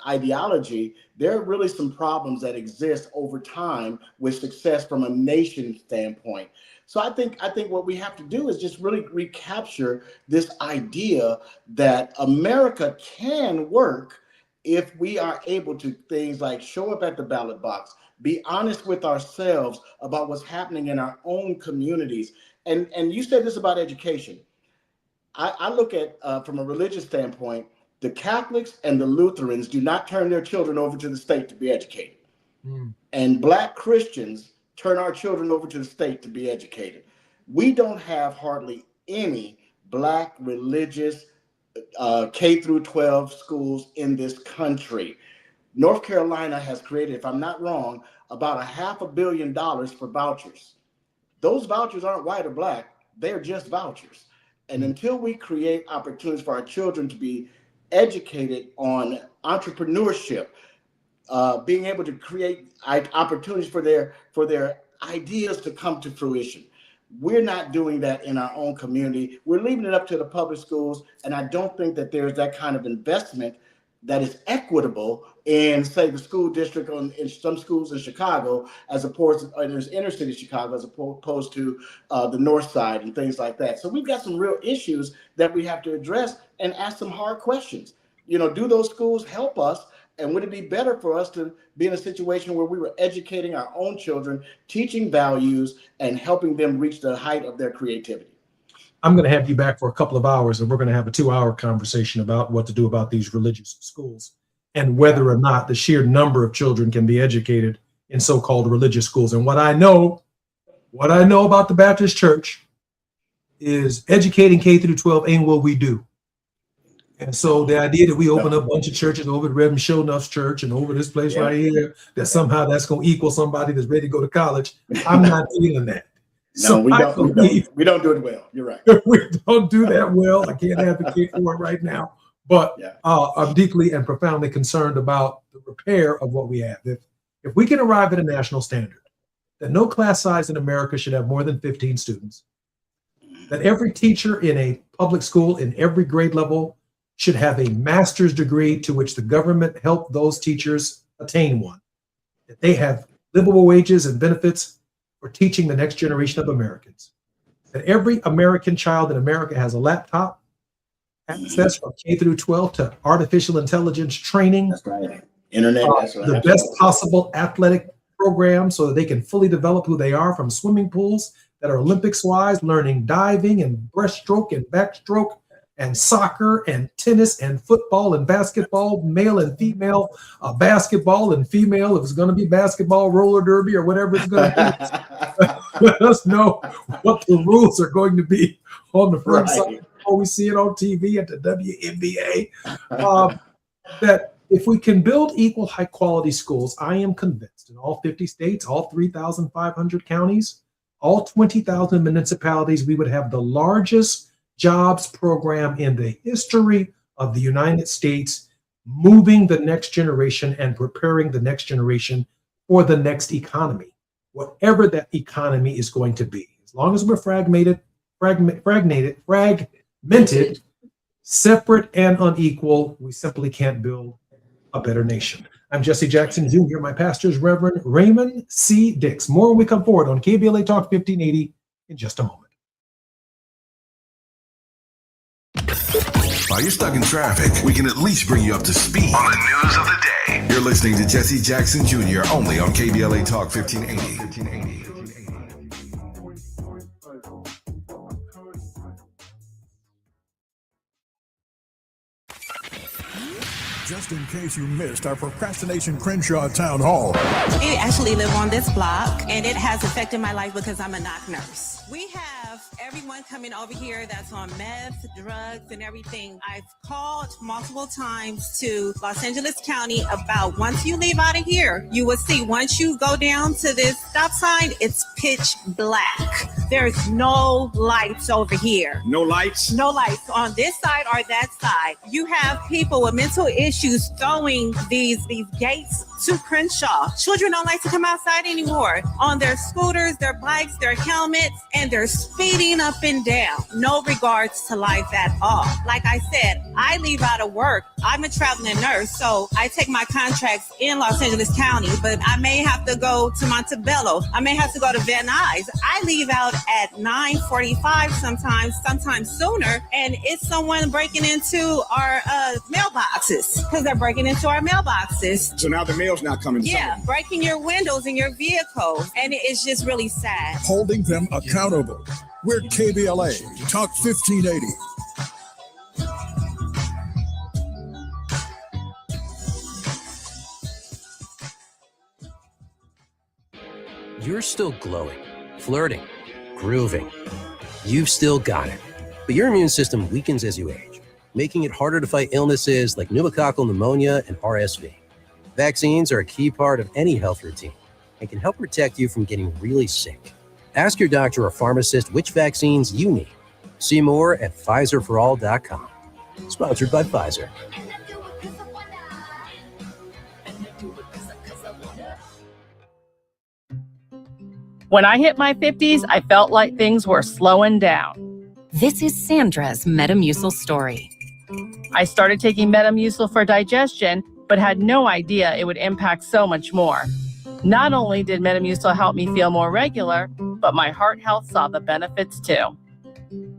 ideology, there are really some problems that exist over time with success from a nation standpoint. So I think what we have to do is just really recapture this idea that America can work if we are able to things like show up at the ballot box, be honest with ourselves about what's happening in our own communities. And you said this about education. I look at, from a religious standpoint, the Catholics and the Lutherans do not turn their children over to the state to be educated. And Black Christians turn our children over to the state to be educated. We don't have hardly any Black religious K through 12 schools in this country. North Carolina has created, if I'm not wrong, about $500 million for vouchers. Those vouchers aren't white or Black, they're just vouchers. And until we create opportunities for our children to be educated on entrepreneurship, being able to create opportunities for their ideas to come to fruition, we're not doing that in our own community. We're leaving it up to the public schools, and I don't think that there's that kind of investment that is equitable in, say, the school district in some schools in Chicago, as opposed to there's inner city Chicago, as opposed to the north side and things like that. So we've got some real issues that we have to address and ask some hard questions. Do those schools help us? And would it be better for us to be in a situation where we were educating our own children, teaching values, and helping them reach the height of their creativity? I'm going to have you back for a couple of hours, and we're going to have a 2-hour conversation about what to do about these religious schools and whether or not the sheer number of children can be educated in so-called religious schools. And what I know about the Baptist Church is educating K through 12 ain't what we do. And so the idea that we open up a bunch of churches over at Reverend Shownuff's church and over this place right here, that somehow that's going to equal somebody that's ready to go to college, I'm not feeling that. No, So we I don't do it well. You're right. we don't do that well. I can't advocate for it right now, but I'm deeply and profoundly concerned about the repair of what we have. If we can arrive at a national standard that no class size in America should have more than 15 students, that every teacher in a public school in every grade level should have a master's degree to which the government helped those teachers attain one, that they have livable wages and benefits for teaching the next generation of Americans, that every American child in America has a laptop, access from K through 12 to artificial intelligence training. That's right. Internet. That's right. The best possible athletic program so that they can fully develop who they are, from swimming pools that are Olympics-wise, learning diving and breaststroke and backstroke and soccer and tennis and football and basketball, male and female basketball and female, if it's going to be basketball, roller derby, or whatever it's going to be. Let us know what the rules are going to be on the front side before we see it on TV at the WNBA. That if we can build equal high quality schools, I am convinced in all 50 states, all 3,500 counties, all 20,000 municipalities, we would have the largest jobs program in the history of the United States, moving the next generation and preparing the next generation for the next economy. whatever that economy is going to be. As long as we're fragmented, separate and unequal, we simply can't build a better nation. I'm Jesse Jackson Jr. My pastor is Reverend Raymond C. Dix. More when we come forward on KBLA Talk 1580 in just a moment. While you're stuck in traffic, we can at least bring you up to speed on the news of the day. You're listening to Jesse Jackson Jr. only on KBLA Talk 1580. Just in case you missed our Procrastination Crenshaw Town Hall. I actually live on this block, and it has affected my life because I'm a knock nurse. We have everyone coming over here that's on meth, drugs, and everything. I've called multiple times to Los Angeles County about once you leave out of here, you will see once you go down to this stop sign, it's pitch black. There's no lights over here. No lights? No lights on this side or that side. You have people with mental issues throwing these gates to Crenshaw. Children don't like to come outside anymore on their scooters, their bikes, their helmets, and they're speeding up and down. No regards to life at all. Like I said, I leave out of work. I'm a traveling nurse, so I take my contracts in Los Angeles County, but I may have to go to Montebello. I may have to go to Van Nuys. I leave out at 9:45 sometimes sooner, and it's someone breaking into our mailboxes because they're breaking into our mailboxes. So now the mail's not coming. Yeah, breaking your windows in your vehicle, and it's just really sad. Holding them accountable. We're KBLA Talk 1580. You're still glowing, flirting, grooving. You've still got it. But your immune system weakens as you age, making it harder to fight illnesses like pneumococcal pneumonia and RSV. Vaccines are a key part of any health routine and can help protect you from getting really sick. Ask your doctor or pharmacist which vaccines you need. See more at PfizerForAll.com. Sponsored by Pfizer. When I hit my 50s, I felt like things were slowing down. This is Sandra's Metamucil story. I started taking Metamucil for digestion, but had no idea it would impact so much more. Not only did Metamucil help me feel more regular, but my heart health saw the benefits too.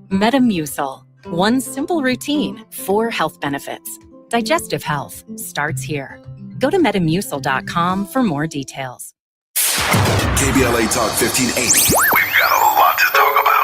Metamucil, one simple routine, 4 health benefits. Digestive health starts here. Go to metamucil.com for more details. KBLA Talk 1580. We've got a lot to talk about.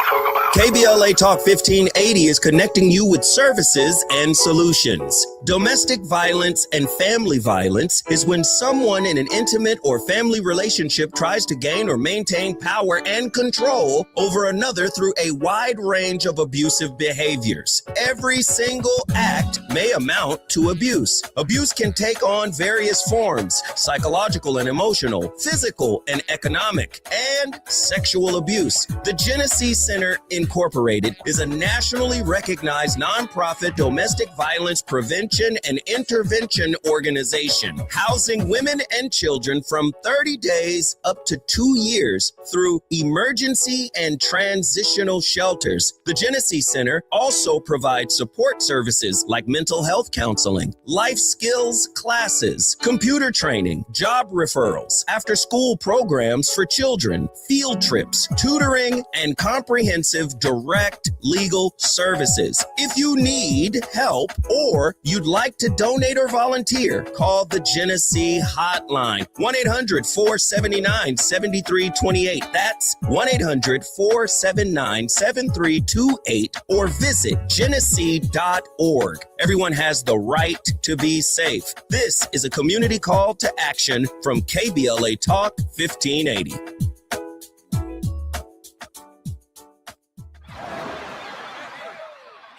KBLA Talk 1580 is connecting you with services and solutions. Domestic violence and family violence is when someone in an intimate or family relationship tries to gain or maintain power and control over another through a wide range of abusive behaviors. Every single act may amount to abuse. Abuse can take on various forms: psychological and emotional, physical and economic, and sexual abuse. The Genesee Center Incorporated is a nationally recognized nonprofit domestic violence prevention and intervention organization, housing women and children from 30 days up to 2 years through emergency and transitional shelters. The Genesee Center also provides support services like mental health counseling, life skills classes, computer training, job referrals, after-school programs for children, field trips, tutoring, and comprehensive direct legal services. If you need help or you'd like to donate or volunteer, call the Genesee Hotline, 1-800-479-7328. That's 1-800-479-7328, or visit genesee.org. Everyone has the right to be safe. This is a community call to action from KBLA Talk 1580.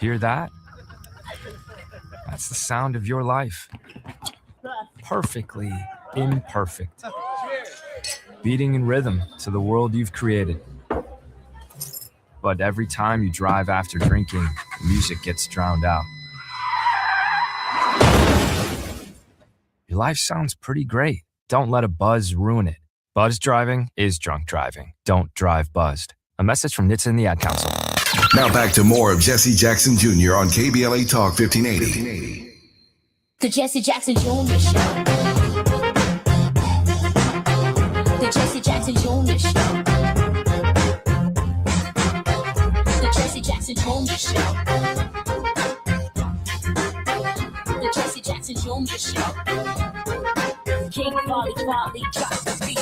Hear that? That's the sound of your life. Perfectly imperfect. Beating in rhythm to the world you've created. But every time you drive after drinking, music gets drowned out. Your life sounds pretty great. Don't let a buzz ruin it. Buzzed driving is drunk driving. Don't drive buzzed. A message from NHTSA and the Ad Council. Now back to more of Jesse Jackson Jr. on KBLA Talk 1580. The Jesse Jackson Jr. Show. The Jesse Jackson Jr. Show. The Jesse Jackson Jr. Show. The Jesse Jackson Jr. Show. King Volley, drop the beat.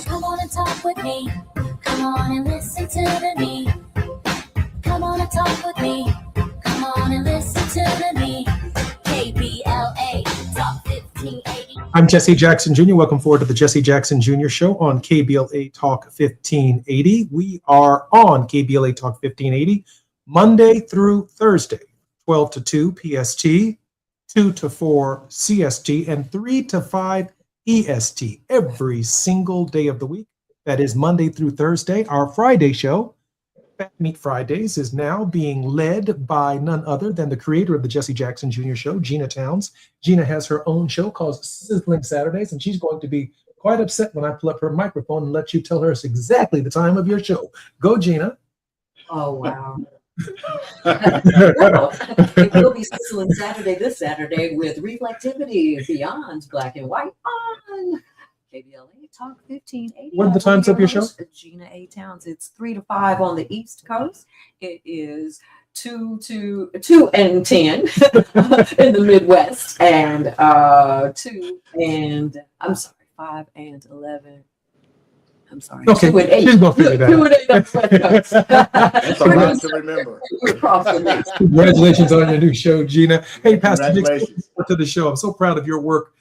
Come on and talk with me. Come on and listen to me. Come on and talk with me. Come on and listen to me. KBLA Talk 1580. I'm Jesse Jackson Jr. Welcome forward to the Jesse Jackson Jr. Show on KBLA Talk 1580. We are on KBLA Talk 1580 Monday through Thursday, 12 to 2 PST, 2 to 4 CST, and 3 to 5 EST every single day of the week. That is Monday through Thursday. Our Friday show, Fat Meat Fridays, is now being led by none other than the creator of the Jesse Jackson Jr. Show, Gina Towns. Gina has her own show called Sizzling Saturdays, and she's going to be quite upset when I pull up her microphone and let you tell her exactly the time of your show. Go, Gina. Oh, wow. Well, it will be Sizzling Saturday this Saturday with Reflectivity Beyond Black and White on KBLA Talk 1580. What are the times of your show? Gina A. Towns. It's 3 to 5 on the East Coast. It is 2 and 10 in the Midwest, and 2 and 5 and 11. I'm sorry. Okay, 2 and 8. she's gonna figure that 2 and 8 on the West Coast. That's a lot to remember. Congratulations on your new show, Gina. Hey, Pastor Nick, Congratulations. welcome to the show. I'm so proud of your work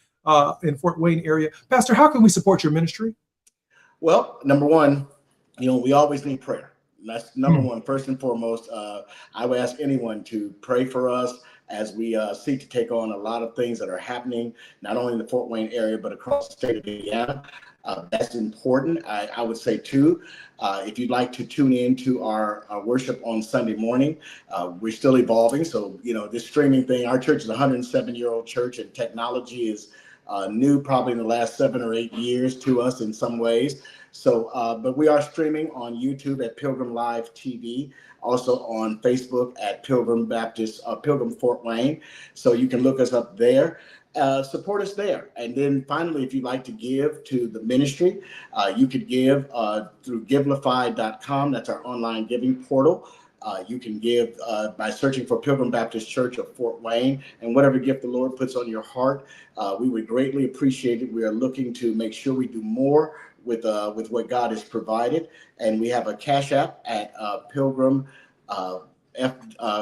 in Fort Wayne area. Pastor, how can we support your ministry? Well, number one, we always need prayer. That's number one, first and foremost. I would ask anyone to pray for us as we seek to take on a lot of things that are happening, not only in the Fort Wayne area, but across the state of Indiana. That's important. I would say, too, if you'd like to tune in to our worship on Sunday morning, we're still evolving. So, this streaming thing, our church is a 107-year-old church, and technology is new probably in the last 7 or 8 years to us in some ways. So, but we are streaming on YouTube at Pilgrim Live TV, also on Facebook at Pilgrim Fort Wayne. So you can look us up there. Support us there. And then finally, if you'd like to give to the ministry, you could give through givelify.com. That's our online giving portal. You can give by searching for Pilgrim Baptist Church of Fort Wayne, and whatever gift the Lord puts on your heart, we would greatly appreciate it. We are looking to make sure we do more with what God has provided, and we have a Cash App at Pilgrim Pilgrim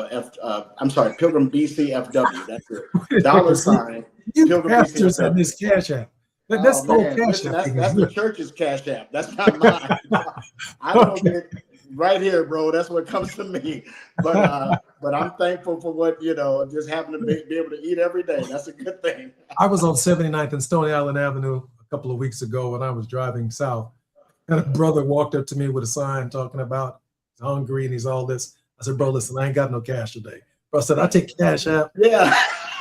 BCFW. That's it. $. You Pilgrim pastors BCFW. have this Cash App. That's the old Cash Listen, App. that's the church's Cash App. That's not mine. I don't get it right here, bro. That's what comes to me. But I'm thankful for what, just having to be able to eat every day. That's a good thing. I was on 79th and Stony Island Avenue a couple of weeks ago when I was driving south, and a brother walked up to me with a sign talking about he's hungry and he's all this. I said, bro, listen, I ain't got no cash today. Bro, I said, I take Cash App. Yeah.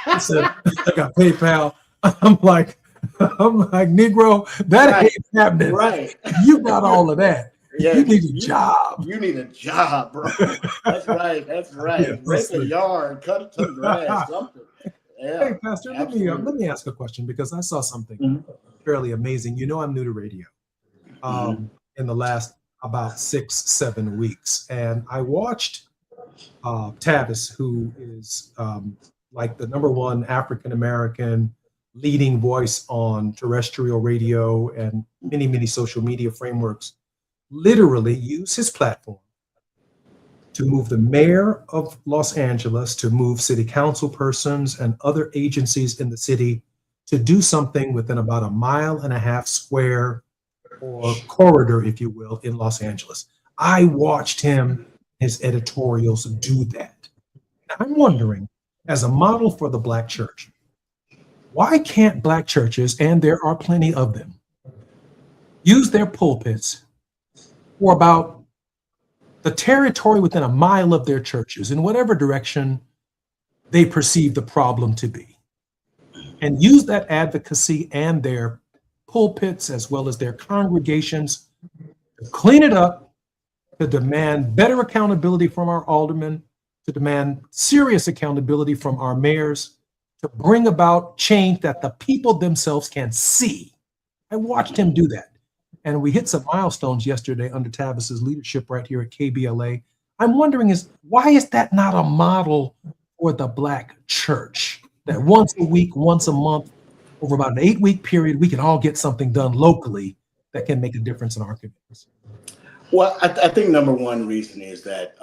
I said, I got PayPal. I'm like, Negro, that ain't happening. Right. You got all of that. Yeah, you need a job. You need a job, bro. That's right. That's right. Yeah, Break a yard, cut some grass, something. Yeah. Hey, Pastor, let me ask a question, because I saw something fairly amazing. I'm new to radio in the last about 6-7 weeks, and I watched Tavis, who is like the #1 African-American leading voice on terrestrial radio and many social media frameworks, literally use his platform to move the mayor of Los Angeles, to move city council persons and other agencies in the city to do something within about 1.5 mile square or corridor, if you will, in Los Angeles. I watched him, his editorials, do that. Now, I'm wondering, as a model for the Black church, why can't Black churches, and there are plenty of them, use their pulpits for about the territory within 1 mile of their churches, in whatever direction they perceive the problem to be, and use that advocacy and their pulpits as well as their congregations to clean it up, to demand better accountability from our aldermen, to demand serious accountability from our mayors, to bring about change that the people themselves can see. I watched him do that. And we hit some milestones yesterday under Tavis's leadership right here at KBLA. I'm wondering why is that not a model for the Black church? That once a week, once a month, over about an 8-week period, we can all get something done locally that can make a difference in our communities. Well, I think number one reason is that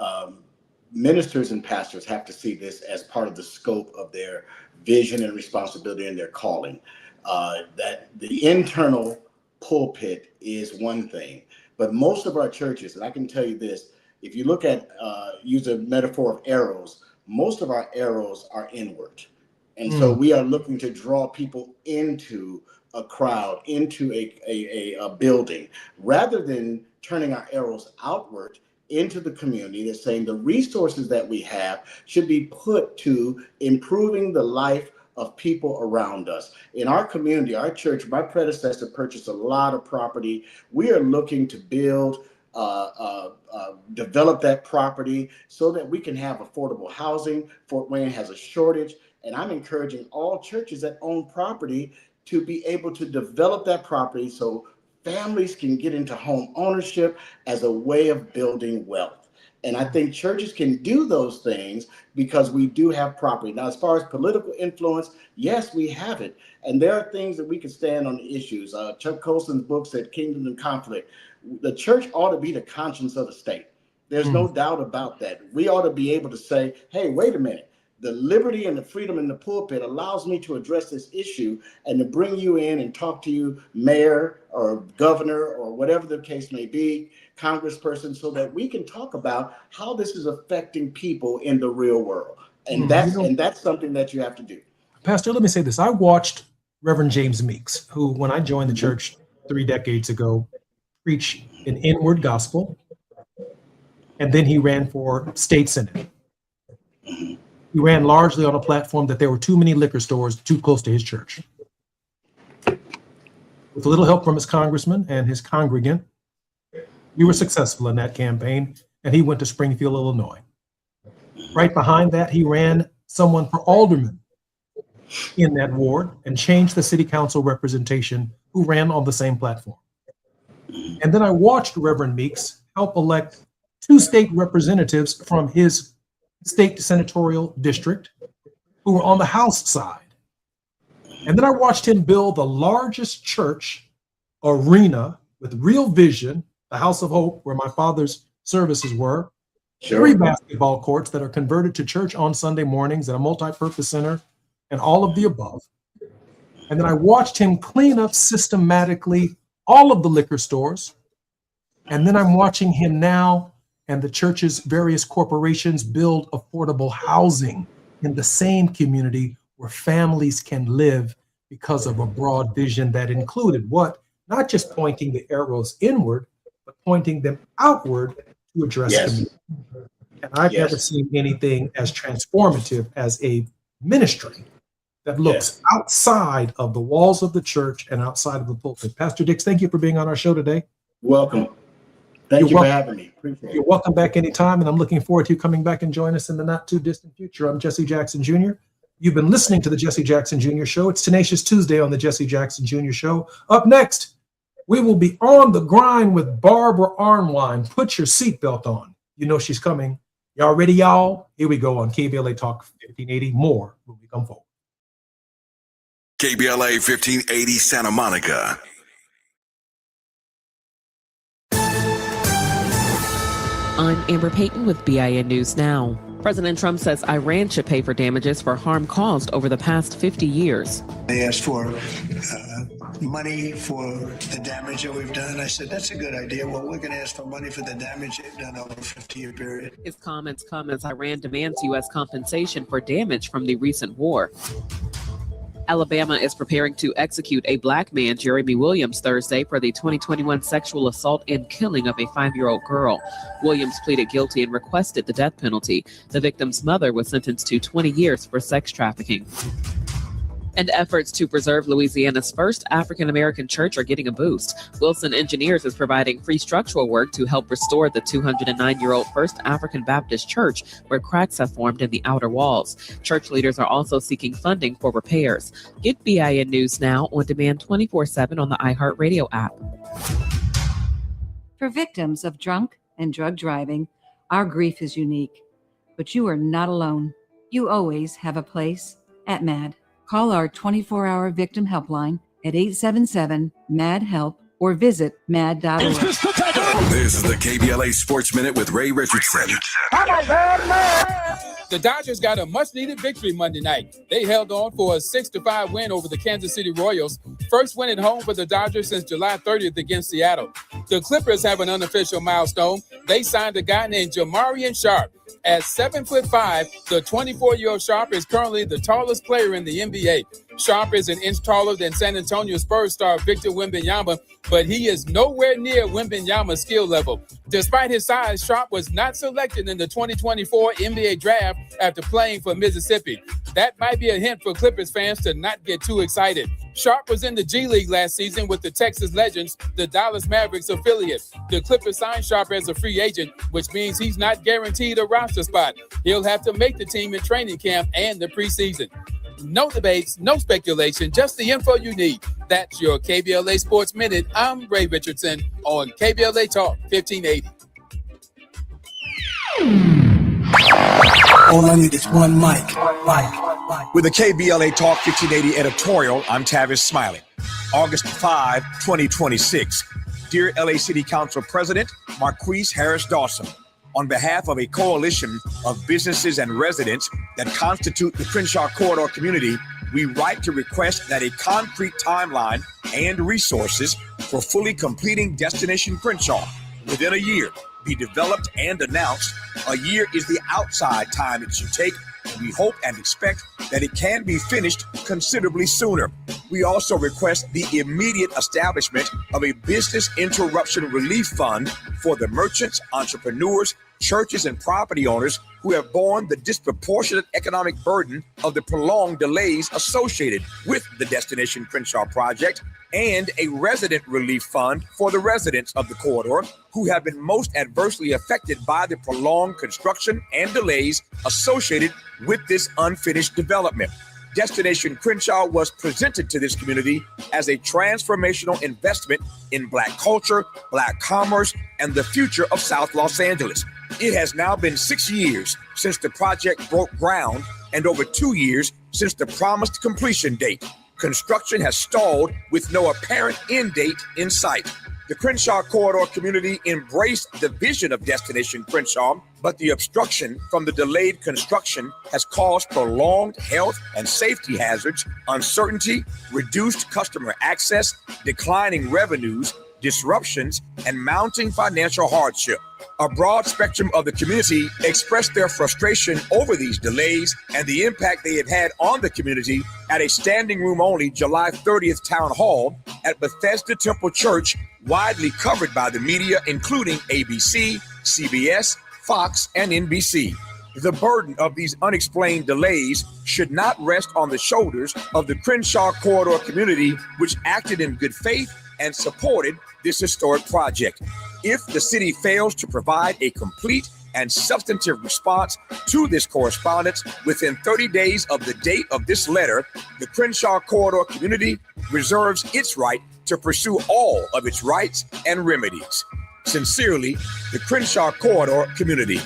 ministers and pastors have to see this as part of the scope of their vision and responsibility and their calling. That the internal pulpit is one thing, but most of our churches, and I can tell you this, if you look at, use a metaphor of arrows, most of our arrows are inward. And so we are looking to draw people into a crowd, into a building, rather than turning our arrows outward into the community. That's saying the resources that we have should be put to improving the life of people around us. In our community, our church, my predecessor purchased a lot of property. We are looking to build, develop that property so that we can have affordable housing. Fort Wayne has a shortage, and I'm encouraging all churches that own property to be able to develop that property so families can get into home ownership as a way of building wealth. And I think churches can do those things because we do have property. Now, as far as political influence, yes, we have it. And there are things that we can stand on the issues. Chuck Colson's book said Kingdom and Conflict. The church ought to be the conscience of the state. There's no doubt about that. We ought to be able to say, hey, wait a minute. The liberty and the freedom in the pulpit allows me to address this issue and to bring you in and talk to you, mayor or governor or whatever the case may be, congressperson, so that we can talk about how this is affecting people in the real world. And that's something that you have to do. Pastor, let me say this. I watched Reverend James Meeks, who, when I joined the church 3 decades ago, preach an inward gospel, and then he ran for state senate. He ran largely on a platform that there were too many liquor stores too close to his church. With a little help from his congressman and his congregant, we were successful in that campaign, and he went to Springfield, Illinois. Right behind that, he ran someone for alderman in that ward and changed the city council representation who ran on the same platform. And then I watched Reverend Meeks help elect 2 state representatives from his state senatorial district who were on the House side. And then I watched him build the largest church arena with real vision, the House of Hope, where my father's services were, 3 basketball courts that are converted to church on Sunday mornings and a multi-purpose center and all of the above. And then I watched him clean up systematically all of the liquor stores. And then I'm watching him now and the church's various corporations build affordable housing in the same community where families can live because of a broad vision that included what? Not just pointing the arrows inward, but pointing them outward to address community. And I've never seen anything as transformative as a ministry that looks outside of the walls of the church and outside of the pulpit. Pastor Dix, thank you for being on our show today. Welcome. Thank you for having me. Appreciate it. You're welcome back anytime, and I'm looking forward to you coming back and join us in the not too distant future. I'm Jesse Jackson Jr. You've been listening to the Jesse Jackson Jr. Show. It's Tenacious Tuesday on the Jesse Jackson Jr. Show. Up next, we will be on the grind with Barbara Arnwine. Put your seatbelt on. You know she's coming. Y'all ready, y'all? Here we go on KBLA Talk 1580. More when we come forward. KBLA 1580 Santa Monica. I'm Amber Payton with BIN News Now. President Trump says Iran should pay for damages for harm caused over the past 50 years. They asked for money for the damage that we've done. I said, that's a good idea. Well, we're going to ask for money for the damage they've done over a 50-year period. His comments come as Iran demands U.S. compensation for damage from the recent war. Alabama is preparing to execute a black man, Jeremy Williams, Thursday for the 2021 sexual assault and killing of a 5-year-old girl. Williams pleaded guilty and requested the death penalty. The victim's mother was sentenced to 20 years for sex trafficking. And efforts to preserve Louisiana's first African American church are getting a boost. Wilson Engineers is providing free structural work to help restore the 209-year-old First African Baptist Church, where cracks have formed in the outer walls. Church leaders are also seeking funding for repairs. Get BIN News Now on demand 24/7 on the iHeartRadio app. For victims of drunk and drug driving, our grief is unique. But you are not alone. You always have a place at MAD. Call our 24-hour victim helpline at 877-MAD-HELP or visit mad.org. This is the KBLA Sports Minute with Ray Richardson. The Dodgers got a much-needed victory Monday night. They held on for a 6-5 win over the Kansas City Royals. First win at home for the Dodgers since July 30th against Seattle. The Clippers have an unofficial milestone. They signed a guy named Jamarian Sharp. At 7'5", the 24-year-old Sharp is currently the tallest player in the NBA. Sharp is an inch taller than San Antonio Spurs star Victor Wembanyama, but he is nowhere near Wembanyama's skill level. Despite his size, Sharp was not selected in the 2024 NBA draft after playing for Mississippi. That might be a hint for Clippers fans to not get too excited. Sharp was in the G League last season with the Texas Legends, the Dallas Mavericks affiliate. The Clippers signed Sharp as a free agent, which means he's not guaranteed a roster spot. He'll have to make the team in training camp and the preseason. No debates, no speculation, just the info you need. That's your KBLA Sports Minute. I'm Ray Richardson on KBLA Talk 1580. All I need is one mic. With the KBLA Talk 1580 editorial, I'm Tavis Smiley. August 5, 2026. Dear LA City Council President Marquise Harris Dawson, on behalf of a coalition of businesses and residents that constitute the Crenshaw Corridor community, we write to request that a concrete timeline and resources for fully completing Destination Crenshaw within a year be developed and announced. A year is the outside time it should take. We hope and expect that it can be finished considerably sooner. We also request the immediate establishment of a business interruption relief fund for the merchants, entrepreneurs, churches, and property owners who have borne the disproportionate economic burden of the prolonged delays associated with the Destination Crenshaw project, and a resident relief fund for the residents of the corridor who have been most adversely affected by the prolonged construction and delays associated with this unfinished development. Destination Crenshaw was presented to this community as a transformational investment in Black culture, Black commerce, and the future of South Los Angeles. It has now been 6 years since the project broke ground and over 2 years since the promised completion date. Construction has stalled with no apparent end date in sight. The Crenshaw Corridor community embraced the vision of Destination Crenshaw, but the obstruction from the delayed construction has caused prolonged health and safety hazards, uncertainty, reduced customer access, declining revenues, disruptions, and mounting financial hardship. A broad spectrum of the community expressed their frustration over these delays and the impact they have had on the community at a standing room only July 30th town hall at Bethesda Temple Church, widely covered by the media, including ABC, CBS, Fox, and NBC. The burden of these unexplained delays should not rest on the shoulders of the Crenshaw Corridor community, which acted in good faith and supported this historic project. If the city fails to provide a complete and substantive response to this correspondence within 30 days of the date of this letter, the Crenshaw Corridor community reserves its right to pursue all of its rights and remedies. Sincerely, the Crenshaw Corridor community.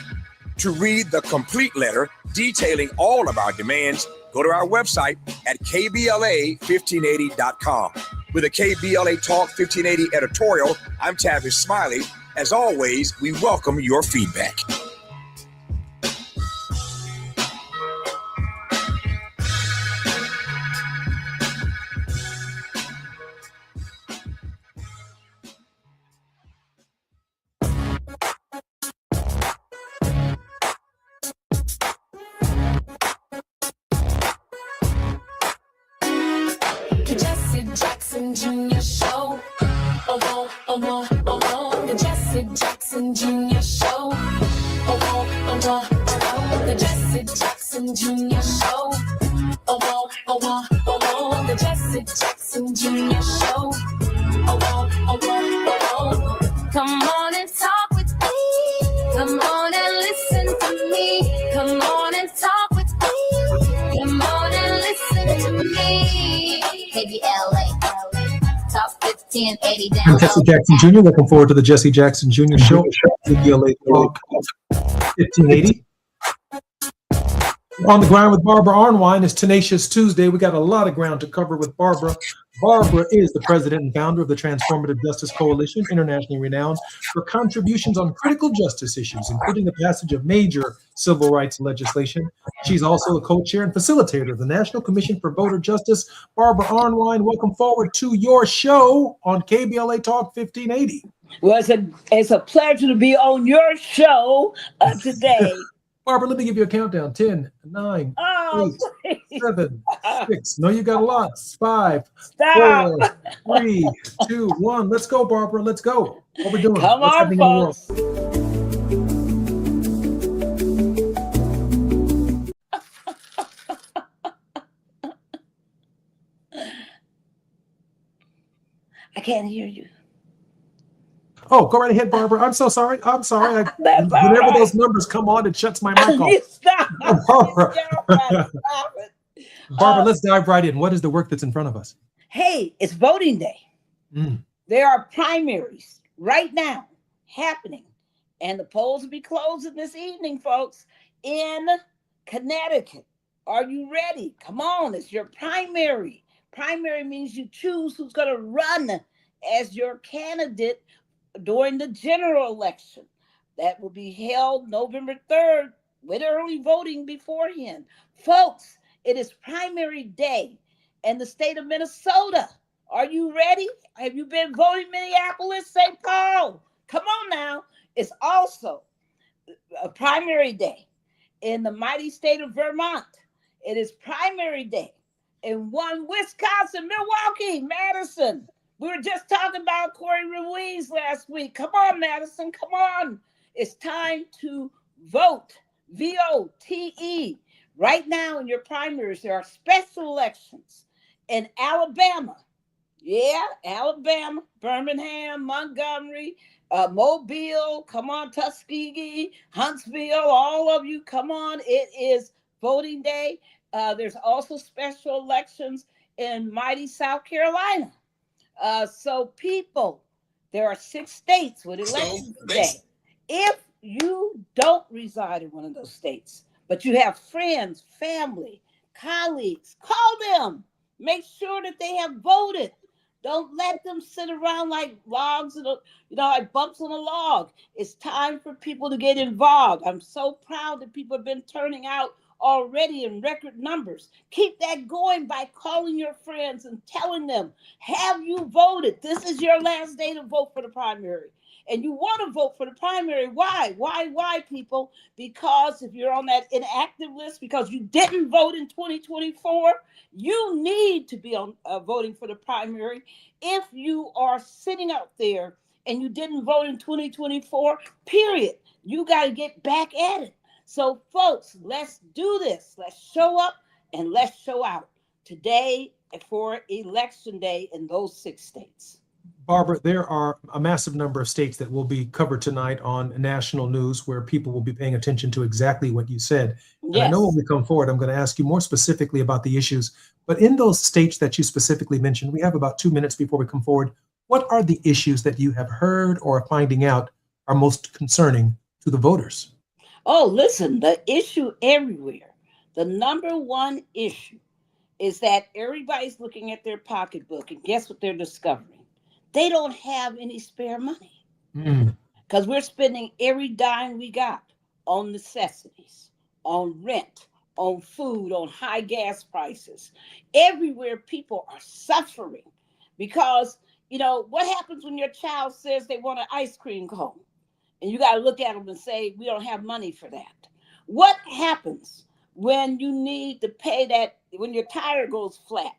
To read the complete letter detailing all of our demands, go to our website at kbla1580.com. With a KBLA Talk 1580 editorial, I'm Tavis Smiley. As always, we welcome your feedback. Jesse Jackson Jr. Show. Oh, the Jesse Jackson Jr. Show. Oh, the Jesse Jackson Jr. Show. Oh, 1080 I'm down Jesse low. Jackson Jr. Looking forward to the Jesse Jackson Jr. Show. KBLA Talk 1580. On the Grind with Barbara Arnwine is Tenacious Tuesday. We got a lot of ground to cover with Barbara. Barbara is the president and founder of the Transformative Justice Coalition, internationally renowned for contributions on critical justice issues, including the passage of major civil rights legislation. She's also the co-chair and facilitator of the National Commission for Voter Justice. Barbara Arnwine, welcome forward to your show on KBLA Talk 1580. Well, it's a pleasure to be on your show today. Barbara, let me give you a countdown. 10, 9, 8, 7, 6. No, you got a lot. 5, 4, 3, 2, 1. Let's go, Barbara. Let's go. What we doing? Come What's on, happening in the world? I can't hear you. Oh, go right ahead, Barbara. I'm so sorry. Whenever those numbers come on, it shuts my mic off. Stop. Barbara. Barbara, let's dive right in. What is the work that's in front of us? Hey, it's voting day. Mm. There are primaries right now happening, and the polls will be closing this evening, folks, in Connecticut. Are you ready? Come on, it's your primary. Primary means you choose who's going to run as your candidate during the general election. That will be held November 3rd with early voting beforehand. Folks, it is primary day in the state of Minnesota. Are you ready? Have you been voting Minneapolis, St. Paul? Come on now. It's also a primary day in the mighty state of Vermont. It is primary day in Wisconsin, Milwaukee, Madison. We were just talking about Corey Ruiz last week. Come on, Madison, come on. It's time to vote, V-O-T-E. Right now in your primaries, there are special elections in Alabama. Yeah, Alabama, Birmingham, Montgomery, Mobile, come on, Tuskegee, Huntsville, all of you, come on. It is voting day. There's also special elections in mighty South Carolina. So people, there are 6 states with elections today. If you don't reside in one of those states, but you have friends, family, colleagues, call them. Make sure that they have voted. Don't let them sit around like logs, like bumps on a log. It's time for people to get involved. I'm so proud that people have been turning out already in record numbers. Keep that going by calling your friends and telling them, have you voted? This is your last day to vote for the primary. And you want to vote for the primary. Why? Why, people? Because if you're on that inactive list, because you didn't vote in 2024, you need to be on voting for the primary. If you are sitting out there and you didn't vote in 2024, period, you got to get back at it. So, folks, let's do this. Let's show up and let's show out today for Election Day in those 6 states. Barbara, there are a massive number of states that will be covered tonight on national news where people will be paying attention to exactly what you said. Yes. And I know when we come forward, I'm going to ask you more specifically about the issues. But in those states that you specifically mentioned, we have about 2 minutes before we come forward. What are the issues that you have heard or are finding out are most concerning to the voters? Oh, listen, the issue everywhere, the number one issue is that everybody's looking at their pocketbook, and guess what they're discovering? They don't have any spare money because we're spending every dime we got on necessities, on rent, on food, on high gas prices. Everywhere people are suffering because, what happens when your child says they want an ice cream cone? And you got to look at them and say, we don't have money for that. What happens when you need to pay that, when your tire goes flat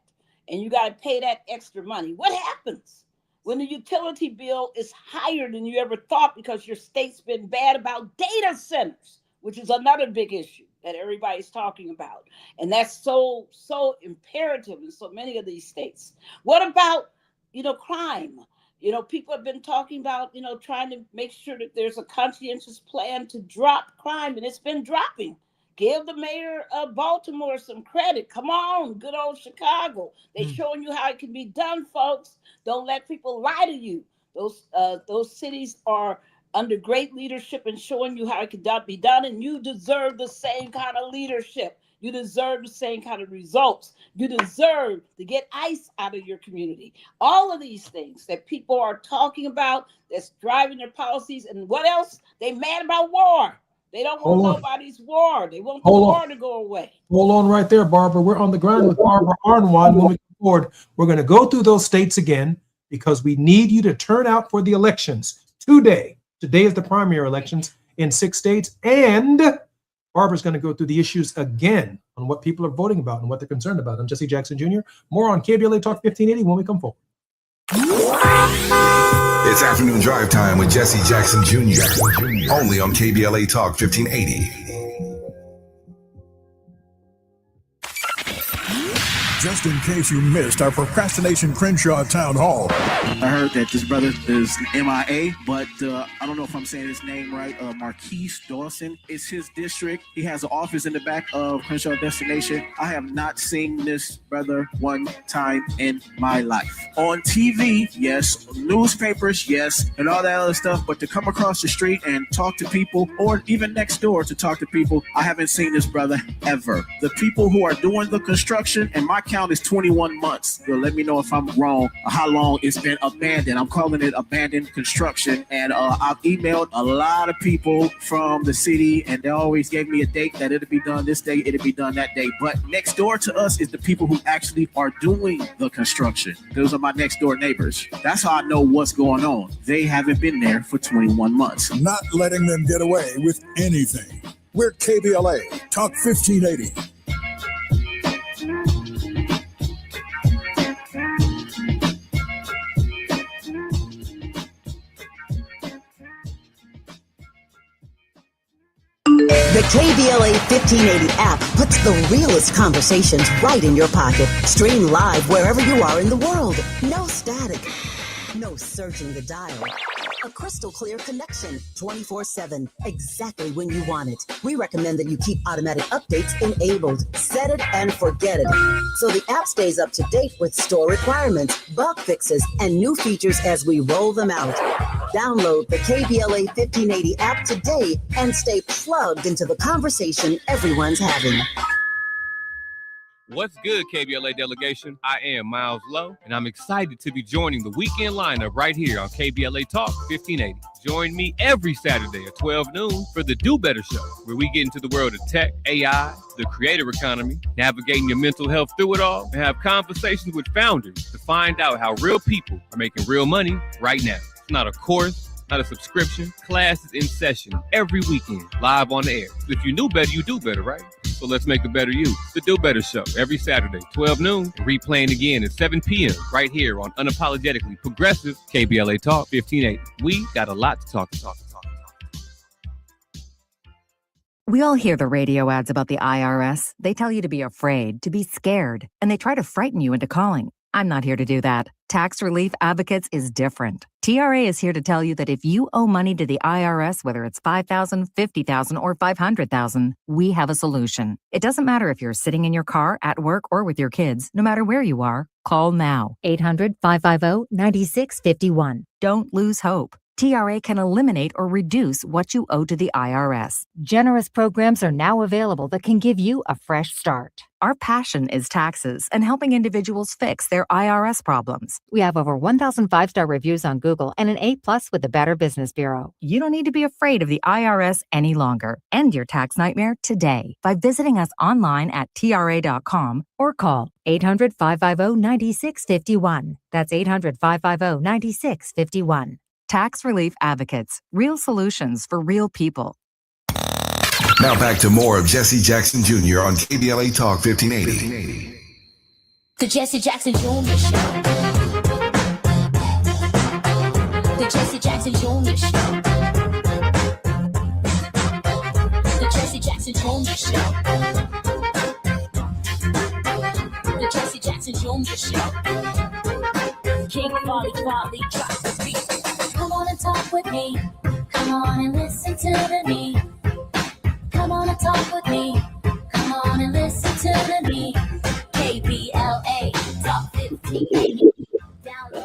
and you got to pay that extra money? What happens when the utility bill is higher than you ever thought because your state's been bad about data centers, which is another big issue that everybody's talking about? And that's so imperative in so many of these states. What about, crime? People have been talking about, trying to make sure that there's a conscientious plan to drop crime, and it's been dropping. Give the mayor of Baltimore some credit. Come on, good old Chicago. They're showing you how it can be done, folks. Don't let people lie to you. Those cities are under great leadership and showing you how it can be done, and you deserve the same kind of leadership. You deserve the same kind of results. You deserve to get ICE out of your community. All of these things that people are talking about that's driving their policies. And what else? They mad about war. They don't want nobody's war. They want the war to go away. Hold on right there, Barbara. We're on the ground with Barbara Arnwine. When we come forward, we're going to go through those states again because we need you to turn out for the elections today. Today is the primary elections in 6 states. And Barbara's going to go through the issues again on what people are voting about and what they're concerned about. I'm Jesse Jackson Jr. More on KBLA Talk 1580 when we come forward. It's afternoon drive time with Jesse Jackson Jr. Only on KBLA Talk 1580. Just in case you missed our Procrastination Crenshaw Town Hall. I heard that this brother is MIA, but I don't know if I'm saying his name right. Marquise Dawson. It's his district. He has an office in the back of Crenshaw Destination. I have not seen this brother one time in my life. On TV, yes. Newspapers, yes. And all that other stuff. But to come across the street and talk to people, or even next door to talk to people, I haven't seen this brother ever. The people who are doing the construction, and my count is 21 months. You'll let me know if I'm wrong, how long it's been abandoned. I'm calling it abandoned construction. And I've emailed a lot of people from the city, and they always gave me a date that it'll be done this day, it'll be done that day. But next door to us is the people who actually are doing the construction. Those are my next door neighbors. That's how I know what's going on. They haven't been there for 21 months. Not letting them get away with anything. We're KBLA Talk 1580. The KBLA 1580 app puts the realest conversations right in your pocket. Stream live wherever you are in the world. No static. No searching the dial. A crystal clear connection 24/7, exactly when you want it. We recommend that you keep automatic updates enabled. Set it and forget it. So the app stays up to date with store requirements, bug fixes, and new features as we roll them out. Download the KBLA 1580 app today and stay plugged into the conversation everyone's having. What's good, KBLA delegation? I am Miles Lowe, and I'm excited to be joining the weekend lineup right here on KBLA Talk 1580. Join me every Saturday at 12 noon for the Do Better Show, where we get into the world of tech, AI, the creator economy, navigating your mental health through it all, and have conversations with founders to find out how real people are making real money right now. It's not a course, not a subscription. Class is in session every weekend, live on the air. If you knew better, you do better, right? So let's make a better you. The Do Better Show, every Saturday, 12 noon, replaying again at 7 p.m. right here on Unapologetically Progressive KBLA Talk 1580. We got a lot to talk. We all hear the radio ads about the IRS. They tell you to be afraid, to be scared, and they try to frighten you into calling. I'm not here to do that. Tax Relief Advocates is different. TRA is here to tell you that if you owe money to the IRS, whether it's $5,000, $50,000, or $500,000, we have a solution. It doesn't matter if you're sitting in your car, at work, or with your kids. No matter where you are, call now. 800-550-9651. Don't lose hope. TRA can eliminate or reduce what you owe to the IRS. Generous programs are now available that can give you a fresh start. Our passion is taxes and helping individuals fix their IRS problems. We have over 1,000 5-star reviews on Google and an A+ with the Better Business Bureau. You don't need to be afraid of the IRS any longer. End your tax nightmare today by visiting us online at TRA.com or call 800-550-9651. That's 800-550-9651. Tax Relief Advocates, real solutions for real people. Now back to more of Jesse Jackson Jr. on KBLA Talk 1580. The Jesse Jackson Jr. Show. The Jesse Jackson Jr. Show. The Jesse Jackson Jr. Show. The Jesse Jackson Jr. Show. King Folly, drop the beat. Come on and talk with me. Come on and listen to me. Come on and talk with me.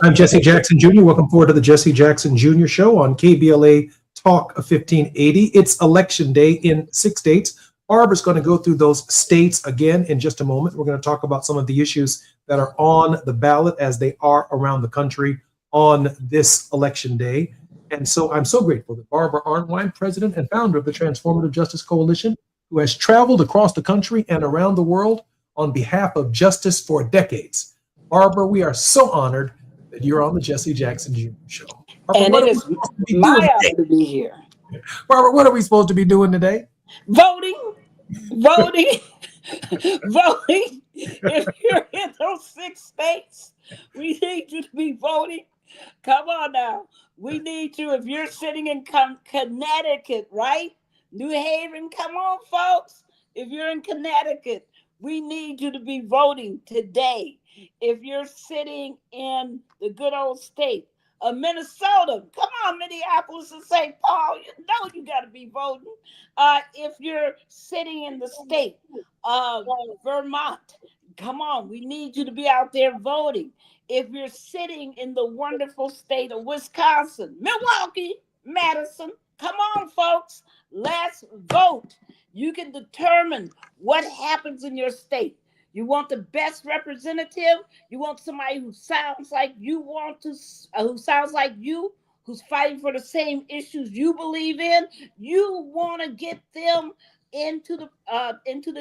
I'm Jesse Jackson Jr. Welcome forward to the Jesse Jackson Jr. Show on KBLA Talk 1580. It's election day in 6 states. Barbara's going to go through those states again in just a moment. We're going to talk about some of the issues that are on the ballot as they are around the country on this election day. And so I'm so grateful that Barbara Arnwine, president and founder of the Transformative Justice Coalition, who has traveled across the country and around the world on behalf of justice for decades. Barbara, we are so honored that you're on the Jesse Jackson Jr. Show. Barbara, And it is my honor to be here. Barbara, what are we supposed to be doing today? Voting. Voting. If you're in those 6 states, we need you to be voting. Come on now. We need you. If you're sitting in Connecticut, right? New Haven, come on, folks. If you're in Connecticut, we need you to be voting today. If you're sitting in the good old state of Minnesota, come on, Minneapolis and St. Paul, you know you got to be voting. If you're sitting in the state of Vermont, come on, we need you to be out there voting. If you're sitting in the wonderful state of Wisconsin, Milwaukee, Madison, come on, folks, let's vote. You can determine what happens in your state. You want the best representative. You want somebody who sounds like you who's fighting for the same issues you believe in. You want to get them into the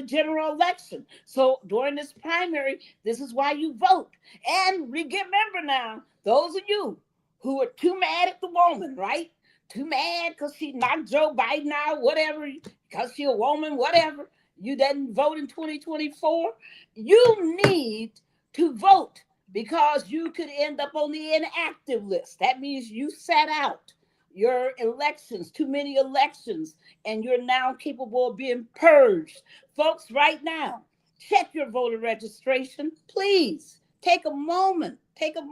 general election. So during this primary, this is why you vote. And remember now, those of you who are too mad at the woman, right? Too mad because she knocked Joe Biden out, whatever, because she's a woman, whatever. You didn't vote in 2024. You need to vote because you could end up on the inactive list. That means you sat out your elections, too many elections, and you're now capable of being purged. Folks, right now, check your voter registration. Please take a moment, even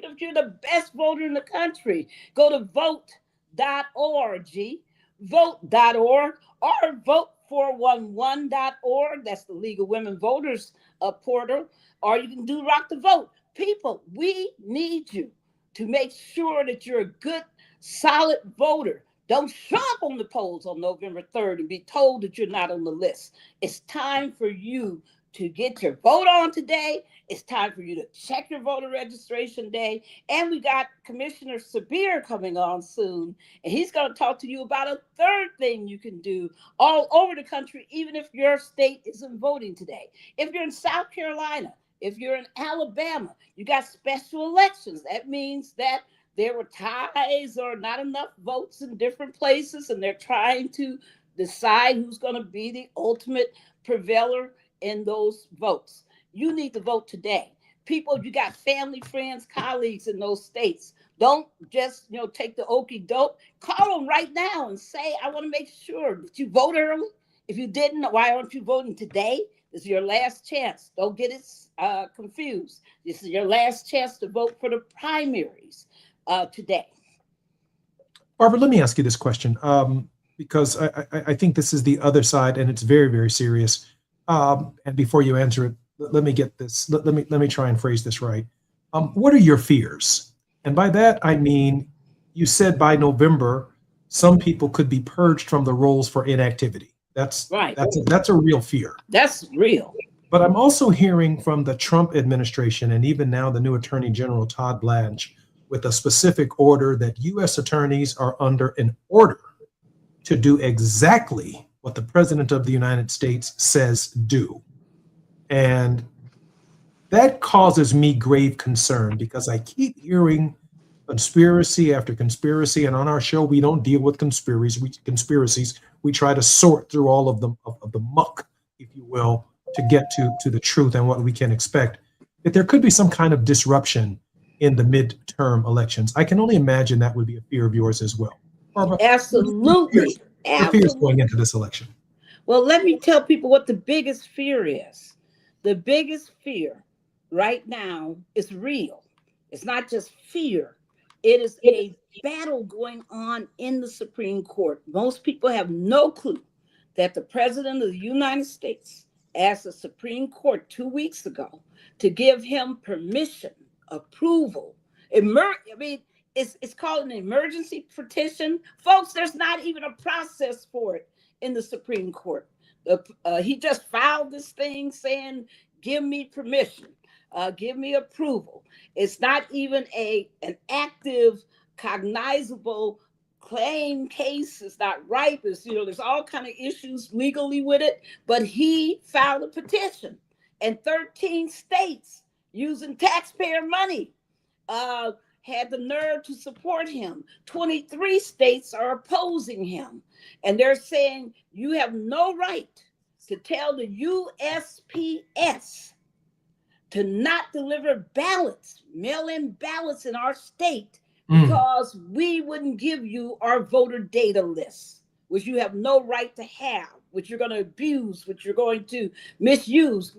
if you're the best voter in the country. Go to vote.org, vote.org, or vote411.org. That's the League of Women Voters portal. Or you can do Rock the Vote. People, we need you to make sure that you're a good, solid voter. Don't show up on the polls on November 3rd and be told that you're not on the list. It's time for you to get your vote on today. It's time for you to check your voter registration day. And we got Commissioner Sabir coming on soon. And he's going to talk to you about a third thing you can do all over the country, even if your state isn't voting today. If you're in South Carolina, if you're in Alabama, you got special elections. That means that there were ties or not enough votes in different places, and they're trying to decide who's going to be the ultimate prevailer in those votes. You need to vote today. People, you got family, friends, colleagues in those states. Don't just, take the okie doke. Call them right now and say, I want to make sure that you vote early. If you didn't, why aren't you voting today? This is your last chance. Don't get it confused. This is your last chance to vote for the primaries today. Barbara, let me ask you this question because I think this is the other side, and it's very, very serious. And before you answer it, let me get this. Let me try and phrase this right. What are your fears? And by that I mean, you said by November, some people could be purged from the rolls for inactivity. That's right. That's a real fear. That's real. But I'm also hearing from the Trump administration and even now the new Attorney General Todd Blanche with a specific order that U.S. attorneys are under an order to do exactly what the President of the United States says do. And that causes me grave concern because I keep hearing conspiracy after conspiracy. And on our show, we don't deal with conspiracies. We try to sort through all of the muck, if you will, to get to the truth and what we can expect. That there could be some kind of disruption in the midterm elections. I can only imagine that would be a fear of yours as well. Barbara, absolutely. The fears going into this election. Well, let me tell people what the biggest fear is. The biggest fear right now is real. It's not just fear. It is a battle going on in the Supreme Court. Most people have no clue that the President of the United States asked the Supreme Court 2 weeks ago to give him permission, approval, I mean, it's called an emergency petition. Folks, there's not even a process for it in the Supreme Court. He just filed this thing saying, give me permission, give me approval. It's not even an active, cognizable claim case. It's not ripe. There's all kind of issues legally with it, but he filed a petition, and 13 states using taxpayer money had the nerve to support him. 23 states are opposing him. And they're saying you have no right to tell the USPS to not deliver ballots, mail-in ballots in our state because we wouldn't give you our voter data list, which you have no right to have, which you're going to abuse, which you're going to misuse.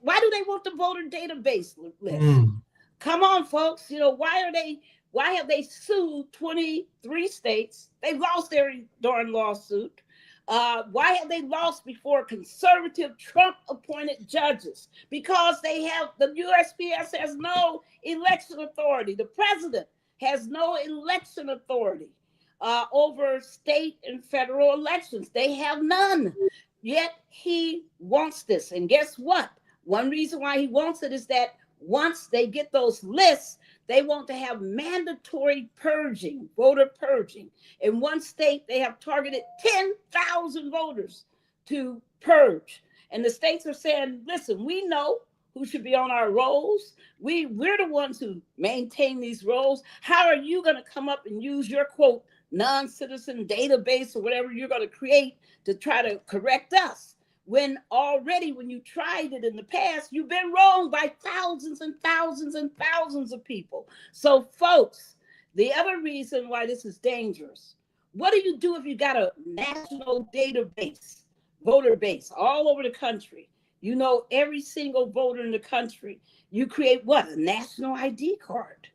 Why do they want the voter database list? Come on, folks. Why have they sued 23 states? They've lost their darn lawsuit. Why have they lost before conservative Trump-appointed judges? Because the USPS has no election authority. The president has no election authority over state and federal elections. They have none. Yet he wants this. And guess what? One reason why he wants it is that once they get those lists, they want to have mandatory purging, voter purging. In one state, they have targeted 10,000 voters to purge. And the states are saying, listen, we know who should be on our rolls. We're the ones who maintain these rolls. How are you going to come up and use your, quote, non-citizen database or whatever you're going to create to try to correct us? When you tried it in the past, you've been wrong by thousands and thousands and thousands of people. So, folks, the other reason why this is dangerous, what do you do if you got a national database, voter base all over the country? You know every single voter in the country. You create what? A national ID card.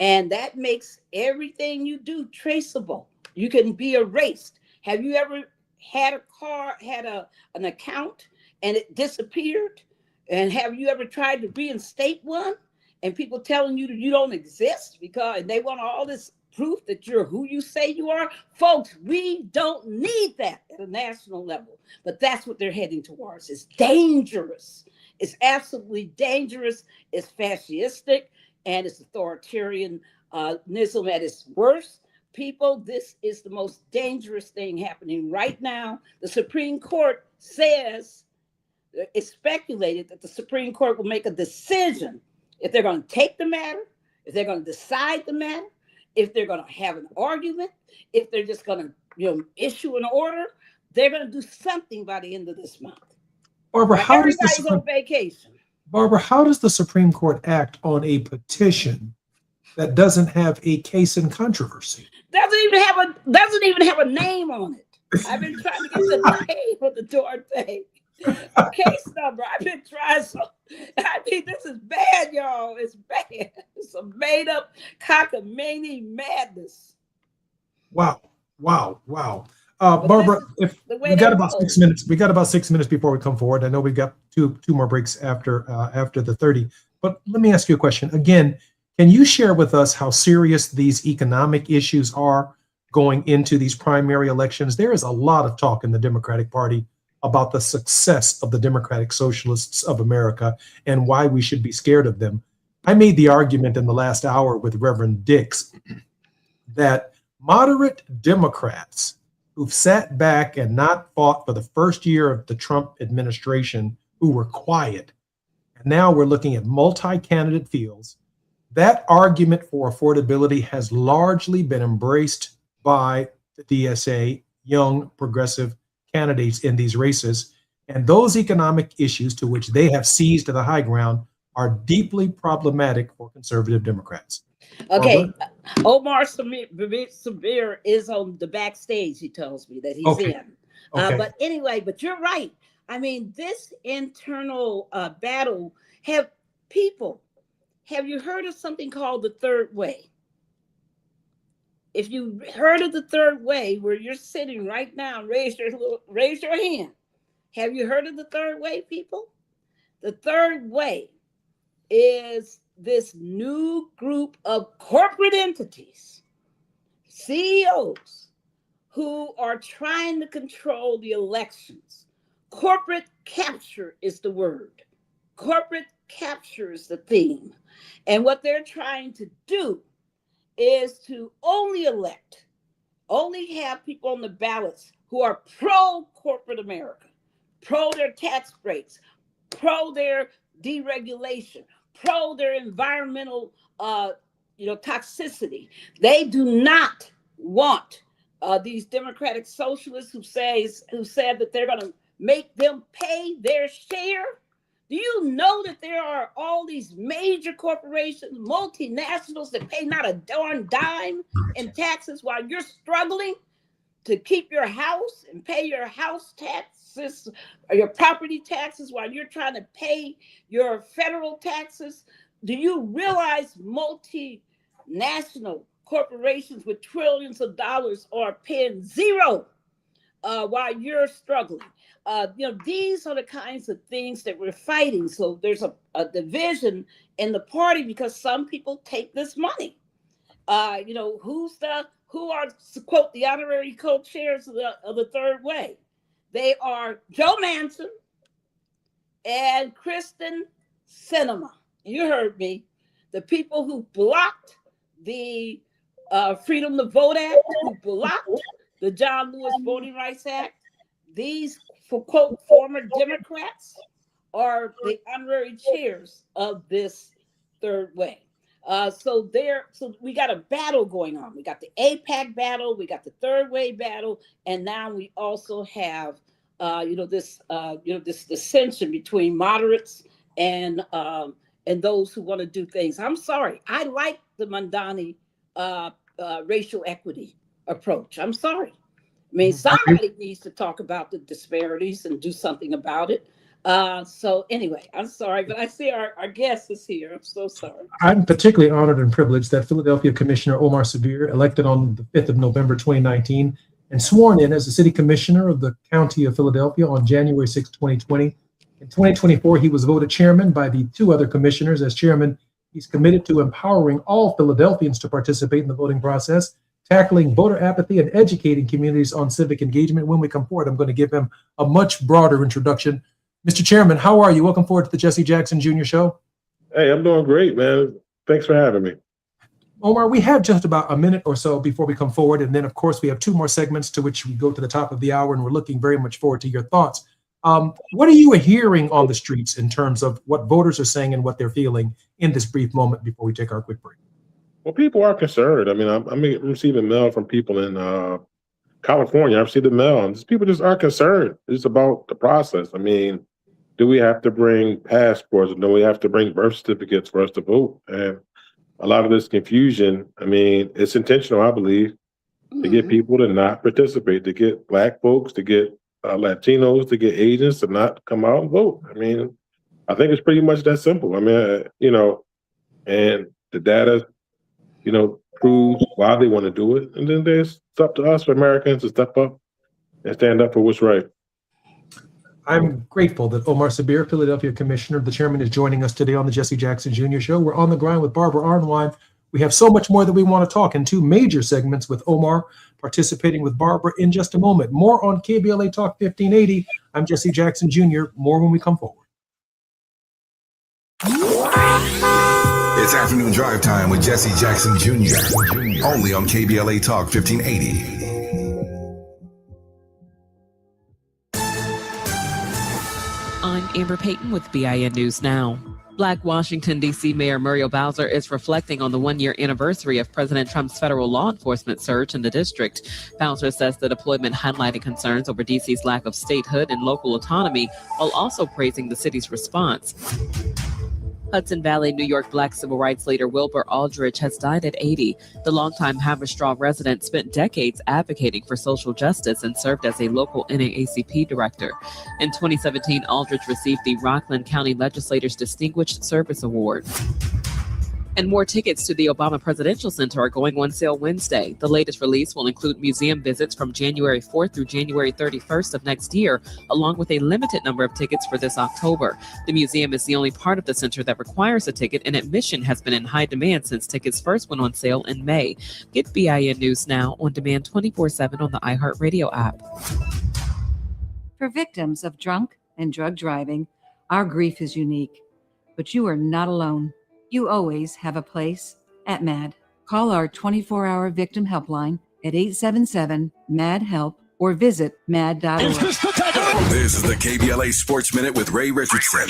And that makes everything you do traceable. You can be erased. Have you ever had an account and it disappeared? And have you ever tried to reinstate one and people telling you that you don't exist because they want all this proof that you're who you say you are? Folks, we don't need that at a national level, but that's what they're heading towards. It's dangerous. It's absolutely dangerous. It's fascistic and it's authoritarianism at its worst. People, this is the most dangerous thing happening right now. The Supreme Court says, it's speculated that the Supreme Court will make a decision if they're going to take the matter, if they're going to decide the matter, if they're going to have an argument, if they're just going to issue an order. They're going to do something by the end of this month. Barbara, everybody's on vacation. Barbara, how does the Supreme Court act on a petition that doesn't have a case in controversy? Doesn't even have a name on it. I've been trying to get the name of the darn thing. Case number. I've been trying this is bad, y'all. It's bad. It's a made up cockamamie madness. Wow. Barbara, if we got about 6 minutes, before we come forward. I know we've got two more breaks after the 30. But let me ask you a question again. Can you share with us how serious these economic issues are going into these primary elections? There is a lot of talk in the Democratic Party about the success of the Democratic Socialists of America and why we should be scared of them. I made the argument in the last hour with Reverend Dix that moderate Democrats who've sat back and not fought for the first year of the Trump administration, who were quiet, and now we're looking at multi-candidate fields. That argument for affordability has largely been embraced by the DSA, young progressive candidates in these races. And those economic issues to which they have seized the high ground are deeply problematic for conservative Democrats. Okay, Omar Sabir is on the backstage, he tells me that he's in. But anyway, but you're right. I mean, this internal battle, have you heard of something called the third way? If you heard of the third way, where you're sitting right now, raise your hand. Have you heard of the third way, people? The third way is this new group of corporate entities, CEOs, who are trying to control the elections. Corporate capture is the word. Corporate capture is the theme. And what they're trying to do is to only have people on the ballots who are pro-corporate America, pro their tax breaks, pro their deregulation, pro their environmental toxicity. They do not want these democratic socialists who said that they're going to make them pay their share. Do you know that there are all these major corporations, multinationals that pay not a darn dime in taxes while you're struggling to keep your house and pay your house taxes or your property taxes while you're trying to pay your federal taxes? Do you realize multinational corporations with trillions of dollars are paying zero while you're struggling? These are the kinds of things that we're fighting. So there's a division in the party because some people take this money. Who are, to quote, the honorary co-chairs of the Third Way? They are Joe Manchin and Kristen Sinema. You heard me. The people who blocked the Freedom to Vote Act, who blocked the John Lewis Voting Rights Act. These, for quote, former Democrats are the honorary chairs of this Third Way. So we got a battle going on. We got the AIPAC battle, we got the Third Way battle, and now we also have this dissension between moderates and those who want to do things. I'm sorry, I like the Mamdani racial equity approach. I'm sorry. I mean, somebody needs to talk about the disparities and do something about it. So anyway, I'm sorry, but I see our guest is here. I'm so sorry. I'm particularly honored and privileged that Philadelphia Commissioner Omar Sabir, elected on the 5th of November 2019 and sworn in as the City Commissioner of the County of Philadelphia on January 6, 2020. In 2024, he was voted chairman by the two other commissioners. As chairman, he's committed to empowering all Philadelphians to participate in the voting process, tackling voter apathy, and educating communities on civic engagement. When we come forward, I'm going to give him a much broader introduction. Mr. Chairman, how are you? Welcome forward to the Jesse Jackson Jr. Show. Hey, I'm doing great, man. Thanks for having me. Omar, we have just about a minute or so before we come forward. And then, of course, we have two more segments to which we go to the top of the hour, and we're looking very much forward to your thoughts. What are you hearing on the streets in terms of what voters are saying and what they're feeling in this brief moment before we take our quick break? Well, people are concerned. I mean, I'm receiving mail from people in California. I've received the mail, and people just are concerned. It's about the process. I mean, do we have to bring passports? Do we have to bring birth certificates for us to vote? And a lot of this confusion, I mean, it's intentional, I believe, to get people to not participate, to get Black folks, to get Latinos, to get Asians to not come out and vote. I mean, I think it's pretty much that simple. I mean, and the data, proves why they want to do it. And then it's up to us, for Americans, to step up and stand up for what's right. I'm grateful that Omar Sabir, Philadelphia Commissioner, the chairman, is joining us today on the Jesse Jackson Jr. Show. We're on the ground with Barbara Arnwine. We have so much more that we want to talk in two major segments with Omar participating with Barbara in just a moment. More on KBLA Talk 1580. I'm Jesse Jackson Jr. More when we come forward. It's afternoon drive time with Jesse Jackson Jr. Only on KBLA Talk 1580. I'm Amber Payton with BIN News Now. Black Washington, D.C. Mayor Muriel Bowser is reflecting on the one-year anniversary of President Trump's federal law enforcement surge in the district. Bowser says the deployment highlighted concerns over D.C.'s lack of statehood and local autonomy, while also praising the city's response. Hudson Valley, New York Black civil rights leader Wilbur Aldridge has died at 80. The longtime Haverstraw resident spent decades advocating for social justice and served as a local NAACP director. In 2017, Aldridge received the Rockland County Legislators Distinguished Service Award. And more tickets to the Obama Presidential Center are going on sale Wednesday. The latest release will include museum visits from January 4th through January 31st of next year, along with a limited number of tickets for this October. The museum is the only part of the center that requires a ticket, and admission has been in high demand since tickets first went on sale in May. Get BIN News Now on demand 24/7 on the iHeartRadio app. For victims of drunk and drug driving, our grief is unique, but you are not alone. You always have a place at MAD. Call our 24-hour victim helpline at 877-MAD-HELP or visit mad.org. This is the KBLA Sports Minute with Ray Richardson.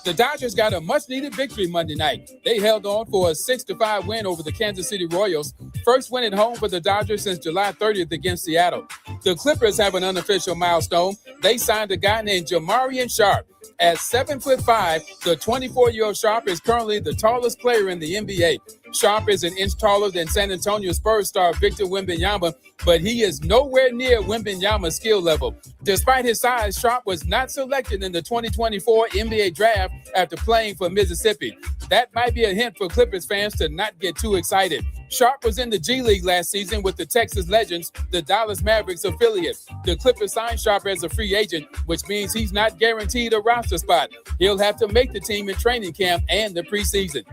The Dodgers got a much-needed victory Monday night. They held on for a 6-5 win over the Kansas City Royals. First win at home for the Dodgers since July 30th against Seattle. The Clippers have an unofficial milestone. They signed a guy named Jamarian Sharp. At 7'5", the 24-year-old Sharp is currently the tallest player in the NBA. Sharp is an inch taller than San Antonio Spurs star Victor Wembanyama, but he is nowhere near Wembanyama's skill level. Despite his size, Sharp was not selected in the 2024 NBA draft after playing for Mississippi. That might be a hint for Clippers fans to not get too excited. Sharp was in the G League last season with the Texas Legends, the Dallas Mavericks affiliate. The Clippers signed Sharp as a free agent, which means he's not guaranteed a roster spot. He'll have to make the team in training camp and the preseason.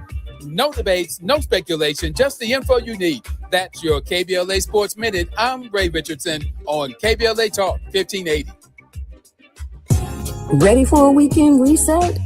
No debates, no speculation, just the info you need. That's your KBLA Sports Minute. I'm Ray Richardson on KBLA Talk 1580. Ready for a weekend reset?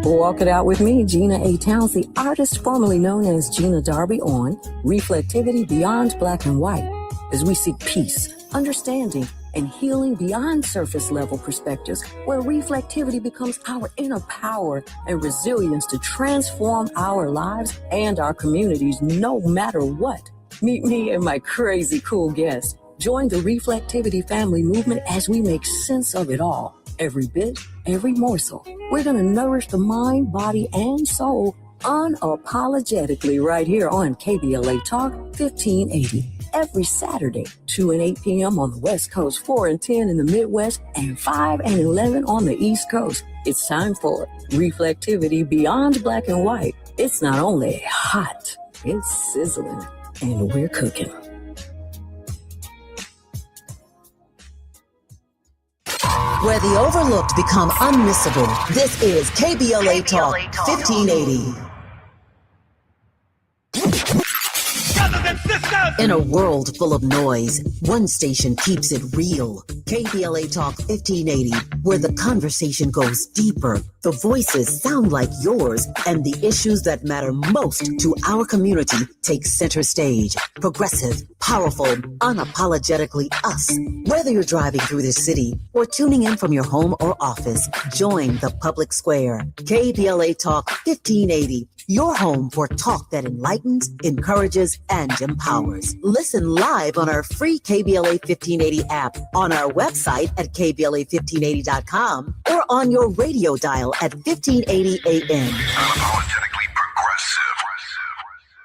Walk it out with me, Gina A. Towns, the artist formerly known as Gina Darby, on Reflectivity Beyond Black and White, as we seek peace, understanding, and healing beyond surface level perspectives, where reflectivity becomes our inner power and resilience to transform our lives and our communities no matter what. Meet me and my crazy cool guests. Join the Reflectivity family movement as we make sense of it all. Every bit, every morsel. We're going to nourish the mind, body, and soul unapologetically right here on KBLA Talk 1580. Every Saturday, 2 and 8 p.m. on the West Coast, 4 and 10 in the Midwest, and 5 and 11 on the East Coast. It's time for Reflectivity Beyond Black and White. It's not only hot, it's sizzling, and we're cooking. Where the overlooked become unmissable, this is KBLA Talk 1580. In a world full of noise, one station keeps it real. KBLA Talk 1580, where the conversation goes deeper, the voices sound like yours, and the issues that matter most to our community take center stage. Progressive, powerful, unapologetically us. Whether you're driving through the city or tuning in from your home or office, join the public square. KBLA Talk 1580, your home for talk that enlightens, encourages, and empowers. Listen live on our free KBLA 1580 app, on our website at KBLA1580.com, or on your radio dial at 1580 AM.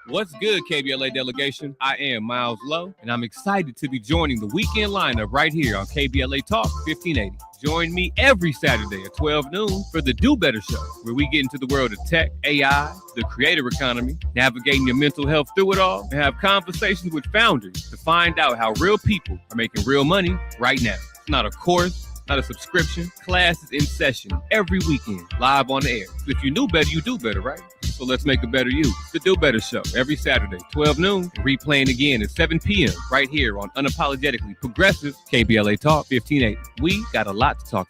What's good, KBLA delegation? I am Miles Lowe, and I'm excited to be joining the weekend lineup right here on KBLA Talk 1580. Join me every Saturday at 12 noon for the Do Better Show, where we get into the world of tech, AI, the creator economy, navigating your mental health through it all, and have conversations with founders to find out how real people are making real money right now. It's not a course, not a subscription. Class is in session every weekend, live on the air. So if you knew better, you do better, right? So let's make a better you. The Do Better Show, every Saturday, 12 noon, replaying again at 7 p.m. right here on Unapologetically Progressive KBLA Talk 1580. We got a lot to talk.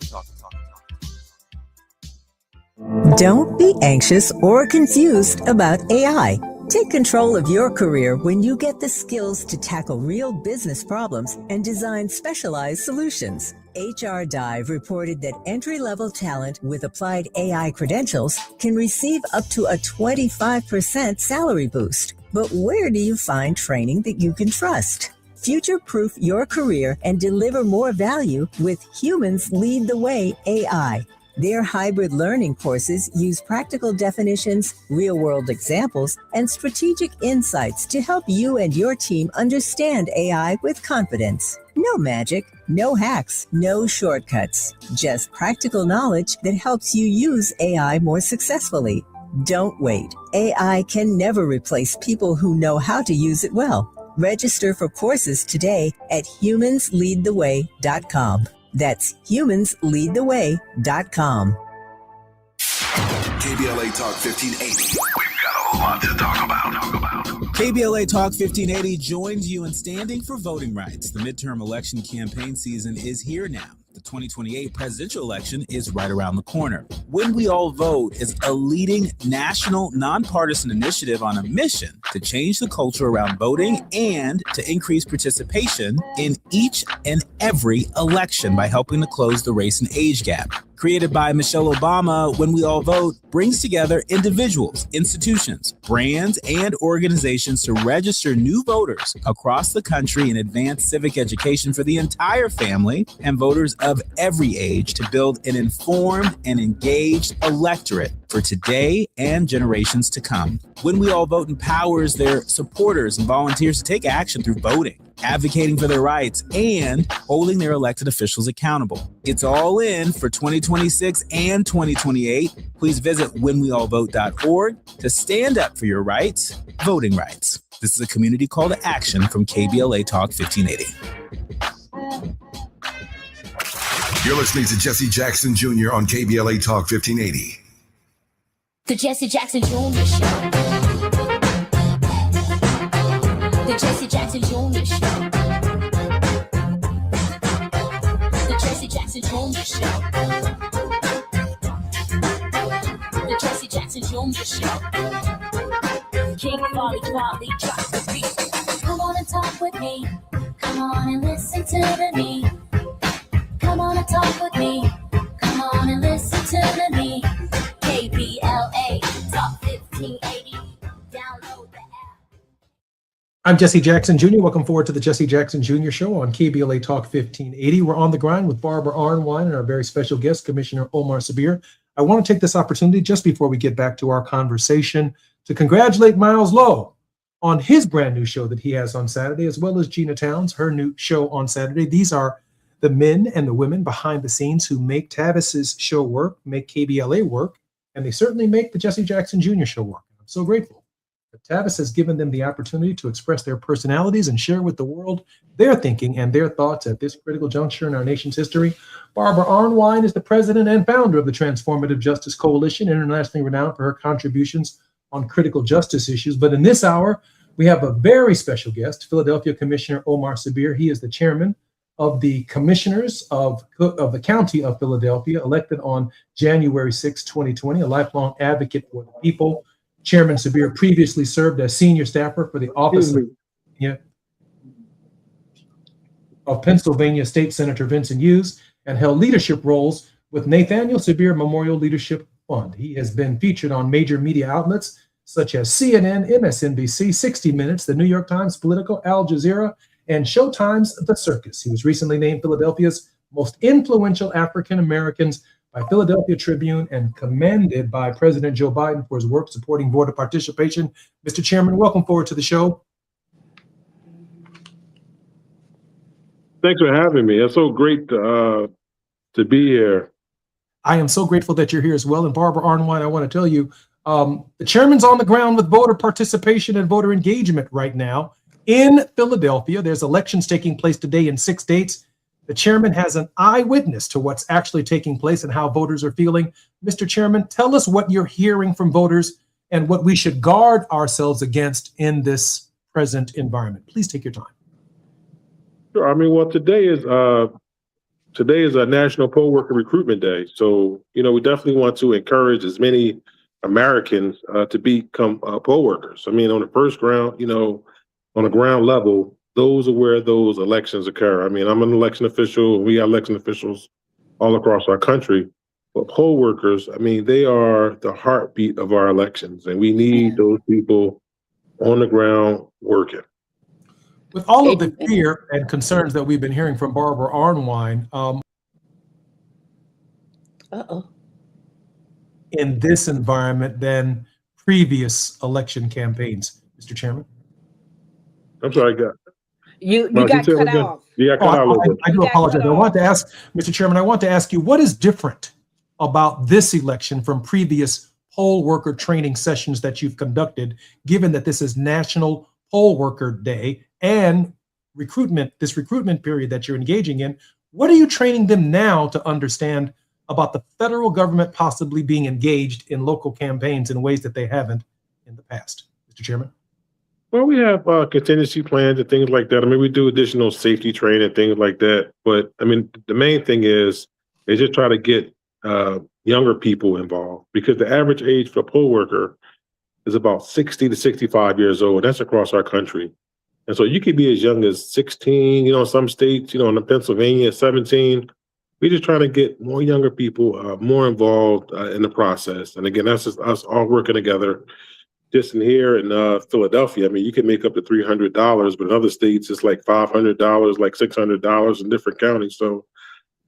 Don't be anxious or confused about AI. Take control of your career when you get the skills to tackle real business problems and design specialized solutions. HR Dive reported that entry-level talent with applied AI credentials can receive up to a 25% salary boost. But where do you find training that you can trust? Future-proof your career and deliver more value with Humans Lead the Way AI. Their hybrid learning courses use practical definitions, real-world examples, and strategic insights to help you and your team understand AI with confidence. No magic, no hacks, no shortcuts. Just practical knowledge that helps you use AI more successfully. Don't wait. AI can never replace people who know how to use it well. Register for courses today at humansleadtheway.com. That's humansleadtheway.com. KBLA Talk 1580. We've got a whole lot to talk about. KBLA Talk 1580 joins you in standing for voting rights. The midterm election campaign season is here now. The 2028 presidential election is right around the corner. When We All Vote is a leading national nonpartisan initiative on a mission to change the culture around voting and to increase participation in each and every election by helping to close the race and age gap. Created by Michelle Obama, When We All Vote brings together individuals, institutions, brands, and organizations to register new voters across the country and advance civic education for the entire family and voters of every age to build an informed and engaged electorate for today and generations to come. When We All Vote empowers their supporters and volunteers to take action through voting, advocating for their rights, and holding their elected officials accountable. It's all in for 2026 and 2028. Please visit whenweallvote.org to stand up for your rights, voting rights. This is a community call to action from KBLA Talk 1580. You're listening to Jesse Jackson Jr. on KBLA Talk 1580. The Jesse Jackson Jr. Show. The Jesse Jackson Jr. Show. The Jesse Jackson Jr. Show. The Jesse Jackson Jr. Show. King Folly drops the beat. Come on and talk with me. Come on and listen to me. Come on and talk with me. Come on and listen to me. KBLA Talk 1580. Download the app. I'm Jesse Jackson Jr. Welcome forward to the Jesse Jackson Jr. Show on KBLA Talk 1580. We're on the grind with Barbara Arnwine and our very special guest, Commissioner Omar Sabir. I want to take this opportunity just before we get back to our conversation to congratulate Miles Lowe on his brand new show that he has on Saturday, as well as Gina Towns, her new show on Saturday. These are the men and the women behind the scenes who make Tavis's show work, make KBLA work, and they certainly make the Jesse Jackson Jr. Show work. I'm so grateful that Tavis has given them the opportunity to express their personalities and share with the world their thinking and their thoughts at this critical juncture in our nation's history. Barbara Arnwine is the president and founder of the Transformative Justice Coalition, internationally renowned for her contributions on critical justice issues. But in this hour, we have a very special guest, Philadelphia Commissioner Omar Sabir. He is the chairman of the commissioners of the county of Philadelphia, elected on January 6, 2020, a lifelong advocate for the people. Chairman Sabir previously served as senior staffer for the office of Pennsylvania State Senator Vincent Hughes and held leadership roles with Nathaniel Sabir Memorial Leadership Fund. He has been featured on major media outlets such as CNN, MSNBC, 60 Minutes, the New York Times, Politico, Al Jazeera, and Showtime's The Circus. He was recently named Philadelphia's most influential African Americans by Philadelphia Tribune and commended by President Joe Biden for his work supporting voter participation. Mr. Chairman, welcome forward to the show. Thanks for having me. It's so great to be here. I am so grateful that you're here as well. And Barbara Arnwine, I want to tell you, the chairman's on the ground with voter participation and voter engagement right now in Philadelphia. There's elections taking place today in 6 states. The chairman has an eyewitness to what's actually taking place and how voters are feeling. Mr. Chairman, tell us what you're hearing from voters and what we should guard ourselves against in this present environment. Please take your time. Sure. I mean, well, today is a National Poll Worker Recruitment Day. So, we definitely want to encourage as many Americans to become poll workers. I mean, on the first ground, on the ground level, those are where those elections occur. I mean, I'm an election official. We have election officials all across our country. But poll workers, I mean, they are the heartbeat of our elections, and we need those people on the ground working. With all of the fear and concerns that we've been hearing from Barbara Arnwine, in this environment than previous election campaigns, Mr. Chairman? I'm sorry, you got cut off. Yeah, cut out a little bit. I do apologize. I want to ask, Mr. Chairman, I want to ask you, what is different about this election from previous poll worker training sessions that you've conducted, given that this is National Poll Worker Day and this recruitment period that you're engaging in? What are you training them now to understand about the federal government possibly being engaged in local campaigns in ways that they haven't in the past, Mr. Chairman? Well, we have contingency plans and things like that. I mean, we do additional safety training, things like that. But I mean, the main thing is just try to get younger people involved, because the average age for a poll worker is about 60 to 65 years old. That's across our country. And so you could be as young as 16, in some states, in Pennsylvania, 17. We're just trying to get more younger people more involved in the process. And again, that's just us all working together. Just in here in Philadelphia, I mean, you can make up to $300, but in other states, it's like $500, like $600 in different counties. So,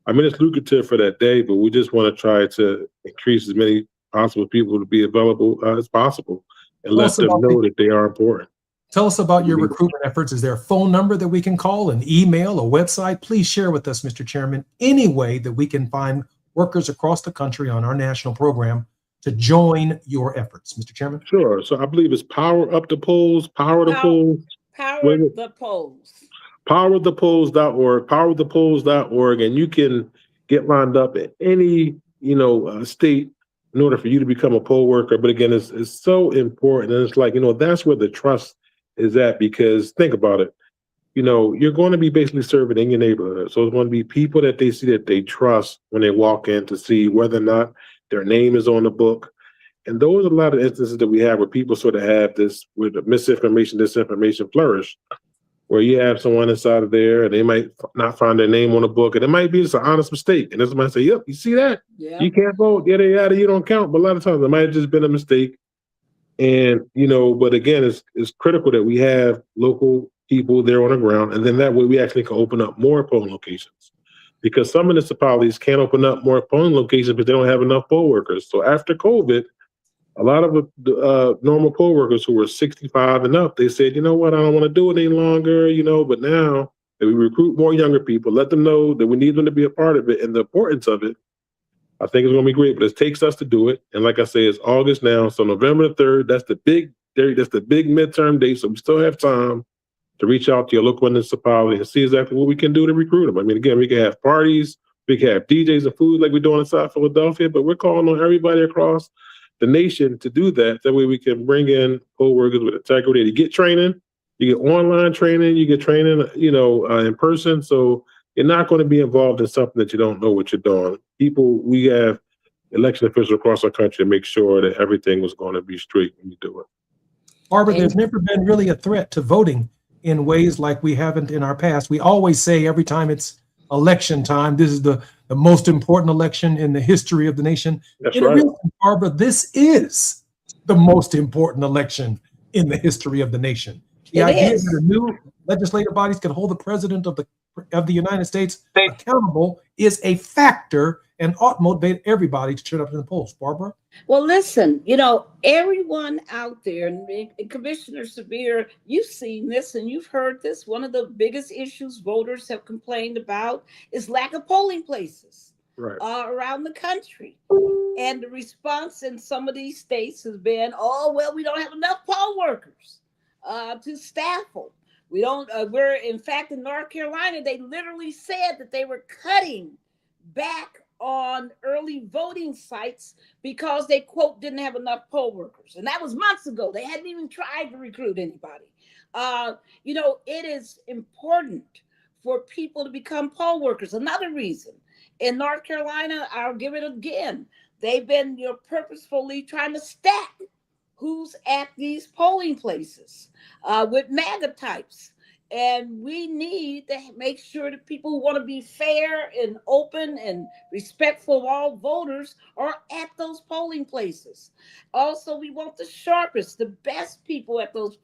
I mean, it's lucrative for that day, but we just want to try to increase as many possible people to be available as possible and let them know that they are important. Tell us about your recruitment efforts. Is there a phone number that we can call, an email, a website? Please share with us, Mr. Chairman, any way that we can find workers across the country on our national program to join your efforts, Mr. Chairman. Sure. So I believe it's Power Up the Polls, Power the Polls. Power the Polls. Powerthepolls.org, powerthepolls.org, and you can get lined up at any, state in order for you to become a poll worker. But again, it's so important. And it's like, that's where the trust is at, because think about it. You're going to be basically serving in your neighborhood. So it's going to be people that they see that they trust when they walk in to see whether or not their name is on the book. And those are a lot of instances that we have where people sort of have this, where the misinformation, disinformation flourish, where you have someone inside of there and they might not find their name on the book, and it might be just an honest mistake. And then somebody say, yep, you see that? Yeah. You can't vote, yada, yada, you don't count. But a lot of times it might have just been a mistake. And, but again, it's critical that we have local people there on the ground. And then that way we actually can open up more polling locations, because some municipalities can't open up more polling locations because they don't have enough poll workers. So after COVID, a lot of the normal poll workers who were 65 and up, they said, you know what, I don't want to do it any longer, but now that we recruit more younger people, let them know that we need them to be a part of it and the importance of it, I think it's going to be great. But it takes us to do it. And like I say, it's August now. So November the 3rd, that's the big midterm date. So we still have time to reach out to your local municipality and see exactly what we can do to recruit them. I mean, again, we can have parties, we can have DJs and food like we're doing in South Philadelphia, but we're calling on everybody across the nation to do that. That way we can bring in poll workers with integrity. You get training, you get online training, you get training, in person. So you're not going to be involved in something that you don't know what you're doing. We have election officials across our country to make sure that everything was going to be straight when you do it. Barbara, there's never been really a threat to voting in ways like we haven't in our past. We always say every time it's election time, this is the most important election in the history of the nation. That's right. Barbara, this is the most important election in the history of the nation. The idea that the new legislative bodies can hold the president of the United States accountable is a factor and ought to motivate everybody to turn up in the polls. Barbara? Well, listen, everyone out there, and Commissioner Severe, you've seen this and you've heard this. One of the biggest issues voters have complained about is lack of polling places around the country. And the response in some of these states has been, we don't have enough poll workers to staff them. We don't, in fact, in North Carolina, they literally said that they were cutting back on early voting sites because they, quote, didn't have enough poll workers. And that was months ago. They hadn't even tried to recruit anybody. It is important for people to become poll workers. Another reason, in North Carolina, I'll give it again, they've been purposefully trying to stack who's at these polling places with MAGA types. And we need to make sure that people who want to be fair and open and respectful of all voters are at those polling places. Also, we want the sharpest, the best people at those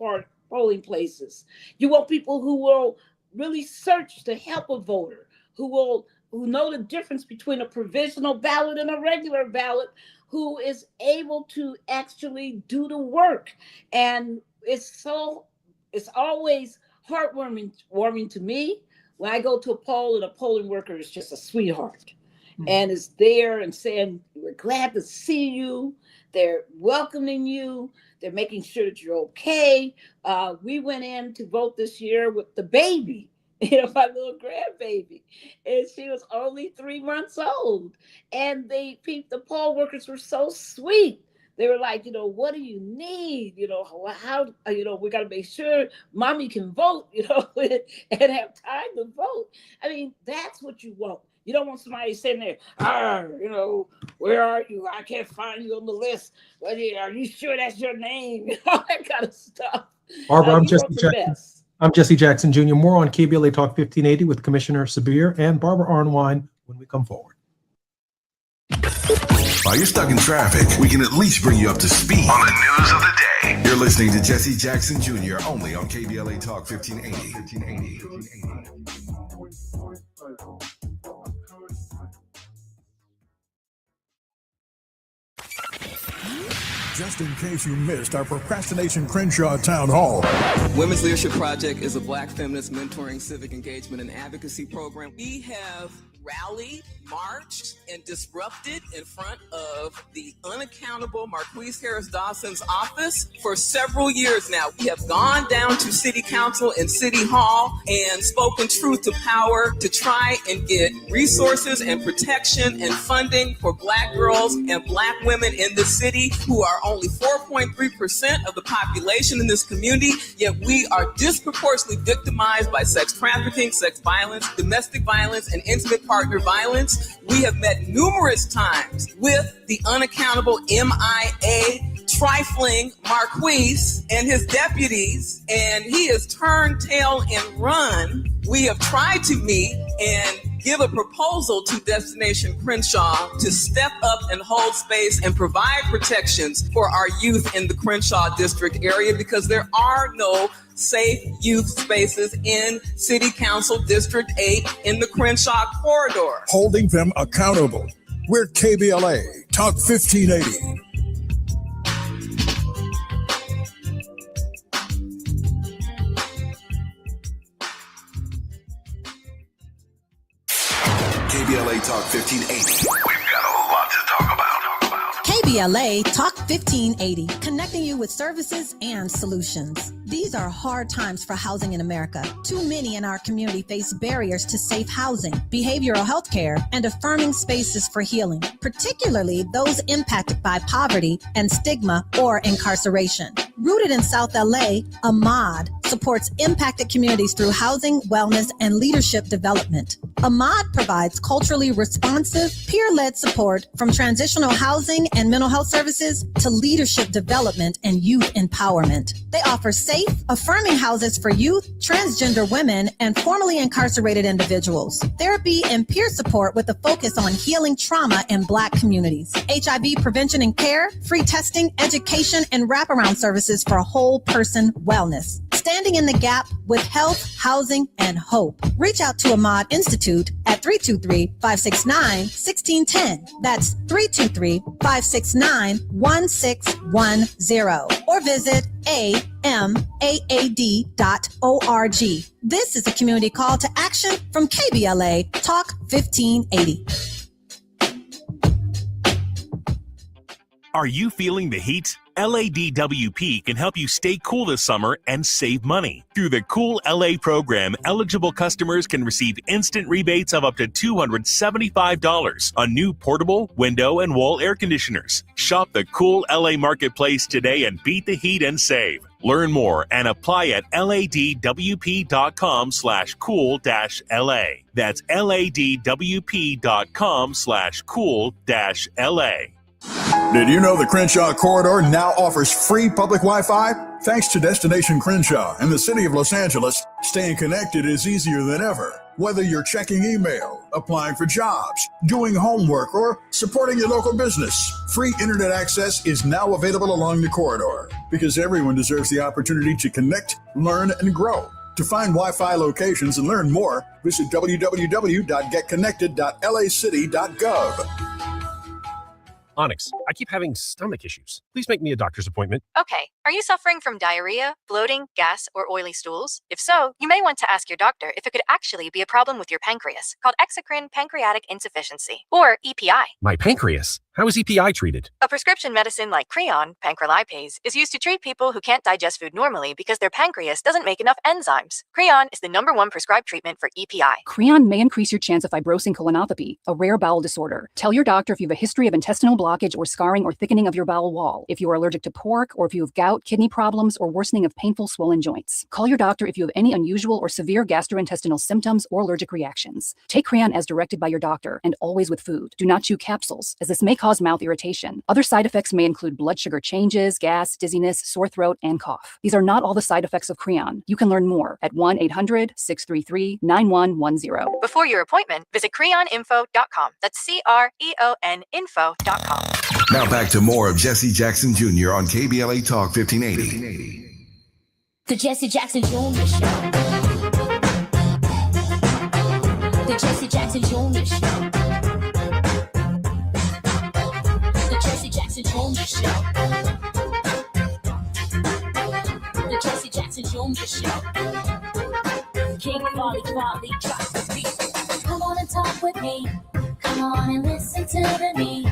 polling places. You want people who will really search to help a voter, who know the difference between a provisional ballot and a regular ballot, who is able to actually do the work. And it's always heartwarming to me when I go to a poll and a polling worker is just a sweetheart. and is there and saying, we're glad to see you. They're welcoming you. They're making sure that you're okay. We went in to vote this year with the baby, my little grandbaby, and she was only 3 months old. And the poll workers were so sweet. They were like, what do you need? How, we got to make sure mommy can vote, and have time to vote. I mean, that's what you want. You don't want somebody sitting there, where are you? I can't find you on the list. Are you sure that's your name? All that kind of stuff. Barbara, I'm Jesse Jackson Jr. More on KBLA Talk 1580 with Commissioner Sabir and Barbara Arnwine when we come forward. While you're stuck in traffic, we can at least bring you up to speed on the news of the day. You're listening to Jesse Jackson Jr. only on KBLA Talk 1580. Just in case you missed our Procrastination Crenshaw Town Hall. Women's Leadership Project is a Black feminist mentoring, civic engagement, and advocacy program. We have rallied, marched, and disrupted in front of the unaccountable Marquise Harris Dawson's office for several years now. We have gone down to City Council and City Hall and spoken truth to power to try and get resources and protection and funding for Black girls and Black women in the city who are only 4.3% of the population in this community, yet we are disproportionately victimized by sex trafficking, sex violence, domestic violence, and intimate partner violence. We have met numerous times with the unaccountable MIA trifling Marquise and his deputies, and he has turned tail and run. We have tried to meet and give a proposal to Destination Crenshaw to step up and hold space and provide protections for our youth in the Crenshaw district area, because there are no safe youth spaces in City Council District 8 in the Crenshaw corridor. Holding them accountable. We're KBLA Talk 1580. KBLA Talk 1580. We've got a lot to talk about. KBLA Talk 1580, connecting you with services and solutions. These are hard times for housing in America. Too many in our community face barriers to safe housing, behavioral health care, and affirming spaces for healing, particularly those impacted by poverty and stigma or incarceration. Rooted in South LA, Ahmad supports impacted communities through housing, wellness, and leadership development. Ahmad provides culturally responsive, peer-led support from transitional housing and mental health services to leadership development and youth empowerment. They offer safe, affirming houses for youth, transgender women, and formerly incarcerated individuals. Therapy and peer support with a focus on healing trauma in Black communities. HIV prevention and care, free testing, education, and wraparound services for whole person wellness. Standing in the gap with health, housing, and hope. Reach out to Ahmad Institute at 323-569-1610. That's 323-569-1610. Or visit amaad.org. This is a community call to action from KBLA Talk 1580. Are you feeling the heat? LADWP can help you stay cool this summer and save money. Through the Cool LA program, eligible customers can receive instant rebates of up to $275 on new portable, window, and wall air conditioners. Shop the Cool LA Marketplace today and beat the heat and save. Learn more and apply at ladwp.com/cool-LA. That's ladwp.com/cool-LA. Did you know the Crenshaw Corridor now offers free public Wi-Fi? Thanks to Destination Crenshaw and the City of Los Angeles, staying connected is easier than ever. Whether you're checking email, applying for jobs, doing homework, or supporting your local business, free internet access is now available along the corridor, because everyone deserves the opportunity to connect, learn, and grow. To find Wi-Fi locations and learn more, visit www.getconnected.lacity.gov. Onyx, I keep having stomach issues. Please make me a doctor's appointment. Okay, Are you suffering from diarrhea, bloating, gas, or oily stools? If so, you may want to ask your doctor if it could actually be a problem with your pancreas, called exocrine pancreatic insufficiency, or EPI. My pancreas? How is EPI treated? A prescription medicine like Creon, pancrelipase, is used to treat people who can't digest food normally because their pancreas doesn't make enough enzymes. Creon is the #1 prescribed treatment for EPI. Creon may increase your chance of fibrosing colonopathy, a rare bowel disorder. Tell your doctor if you have a history of intestinal blockage or scarring or thickening of your bowel wall, if you are allergic to pork, or if you have gout, kidney problems, or worsening of painful swollen joints. Call your doctor if you have any unusual or severe gastrointestinal symptoms or allergic reactions. Take Creon as directed by your doctor and always with food. Do not chew capsules, as this may cause mouth irritation. Other side effects may include blood sugar changes, gas, dizziness, sore throat, and cough. These are not all the side effects of Creon. You can learn more at 1-800-633-9110. Before your appointment, visit creoninfo.com. That's CREON info.com. Now back to more of Jesse Jackson Jr. on KBLA Talk 1580. The Jesse Jackson Jr. Show. The Jesse Jackson Jr. Show. The Jesse Jackson Jr. Show. The Jesse Jackson Jr. Show. King Volley, drop the beat. Come on and talk with me. Come on and listen to me.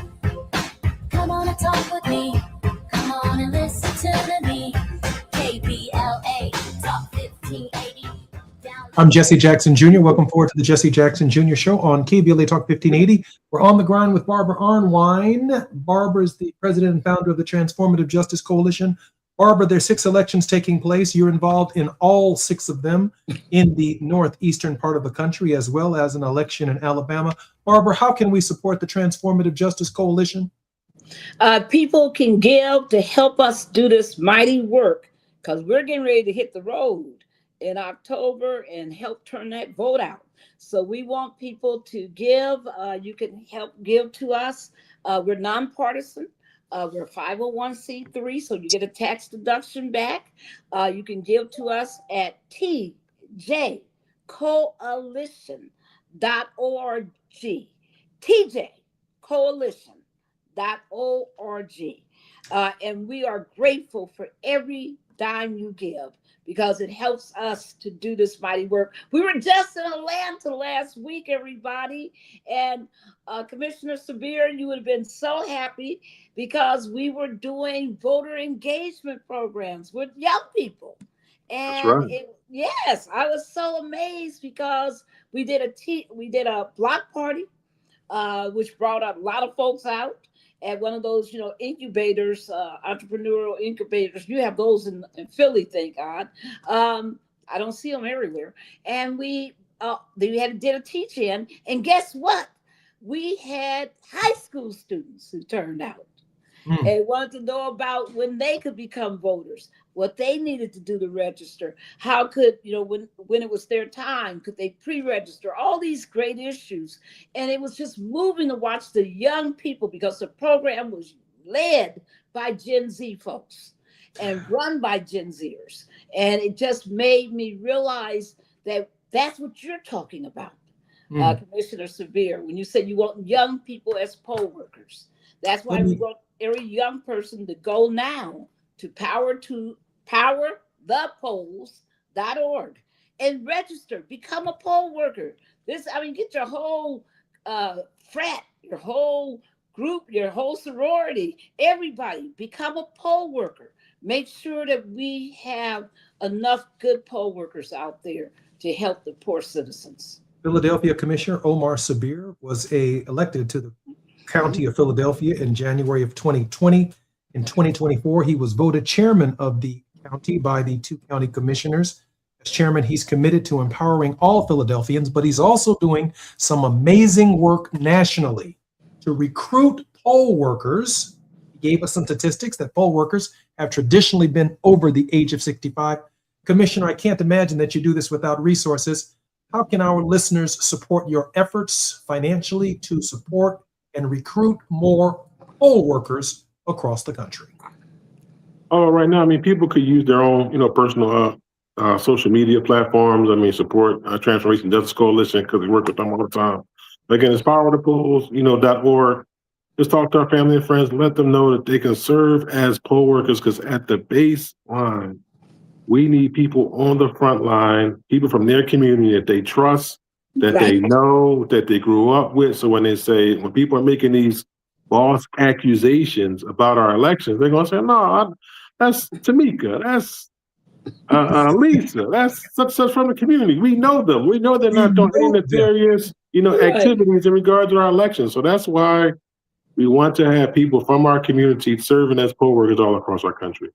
Come on and talk with me. Come on and listen to me. KBLA Talk 1580. I'm Jesse Jackson Jr. Welcome forward to the Jesse Jackson Jr. Show on KBLA Talk 1580. We're on the grind with Barbara Arnwine. Barbara is the president and founder of the Transformative Justice Coalition. Barbara, there's 6 elections taking place. You're involved in all 6 of them in the northeastern part of the country, as well as an election in Alabama. Barbara, how can we support the Transformative Justice Coalition? People can give to help us do this mighty work, because we're getting ready to hit the road in October and help turn that vote out. So we want people to give. You can help give to us. We're nonpartisan. We're 501c3, so you get a tax deduction back. You can give to us at tjcoalition.org. tjcoalition.org. And we are grateful for every dime you give, because it helps us to do this mighty work. We were just in Atlanta last week, everybody, and Commissioner Sabir, you would have been so happy, because we were doing voter engagement programs with young people. And That's right. yes, I was so amazed, because we did a block party, which brought a lot of folks out at one of those, incubators, entrepreneurial incubators. You have those in Philly, thank God. I don't see them everywhere. And we did a teach-in, and guess what? We had high school students who turned out. They wanted to know about when they could become voters, what they needed to do to register, how could, when it was their time, could they pre-register, all these great issues. And it was just moving to watch the young people, because the program was led by Gen Z folks and run by Gen Zers. And it just made me realize that that's what you're talking about, Commissioner Sabir, when you said you want young people as poll workers. That's why we want every young person to go now to powerthepolls.org and register, become a poll worker. Get your whole frat, your whole group, your whole sorority, everybody, become a poll worker. Make sure that we have enough good poll workers out there to help the poor citizens. Philadelphia Commissioner Omar Sabir was elected to the County of Philadelphia in January of 2020. In 2024, he was voted chairman of the county by the 2 county commissioners. As chairman, he's committed to empowering all Philadelphians, but he's also doing some amazing work nationally to recruit poll workers. He gave us some statistics that poll workers have traditionally been over the age of 65. Commissioner, I can't imagine that you do this without resources. How can our listeners support your efforts financially to support and recruit more poll workers across the country? Oh, right now, people could use their own, personal social media platforms. Support Transformation Justice Coalition, because we work with them all the time. Again, it's powerthepolls.org. Just talk to our family and friends. Let them know that they can serve as poll workers, because at the baseline, we need people on the front line, people from their community that they trust, that they know, that they grew up with. So when people are making these false accusations about our elections, they're going to say, no, that's Tamika, that's Lisa, that's such from the community. We know them. We know they're not doing any nefarious, activities in regards to our elections. So that's why we want to have people from our community serving as poll workers all across our country.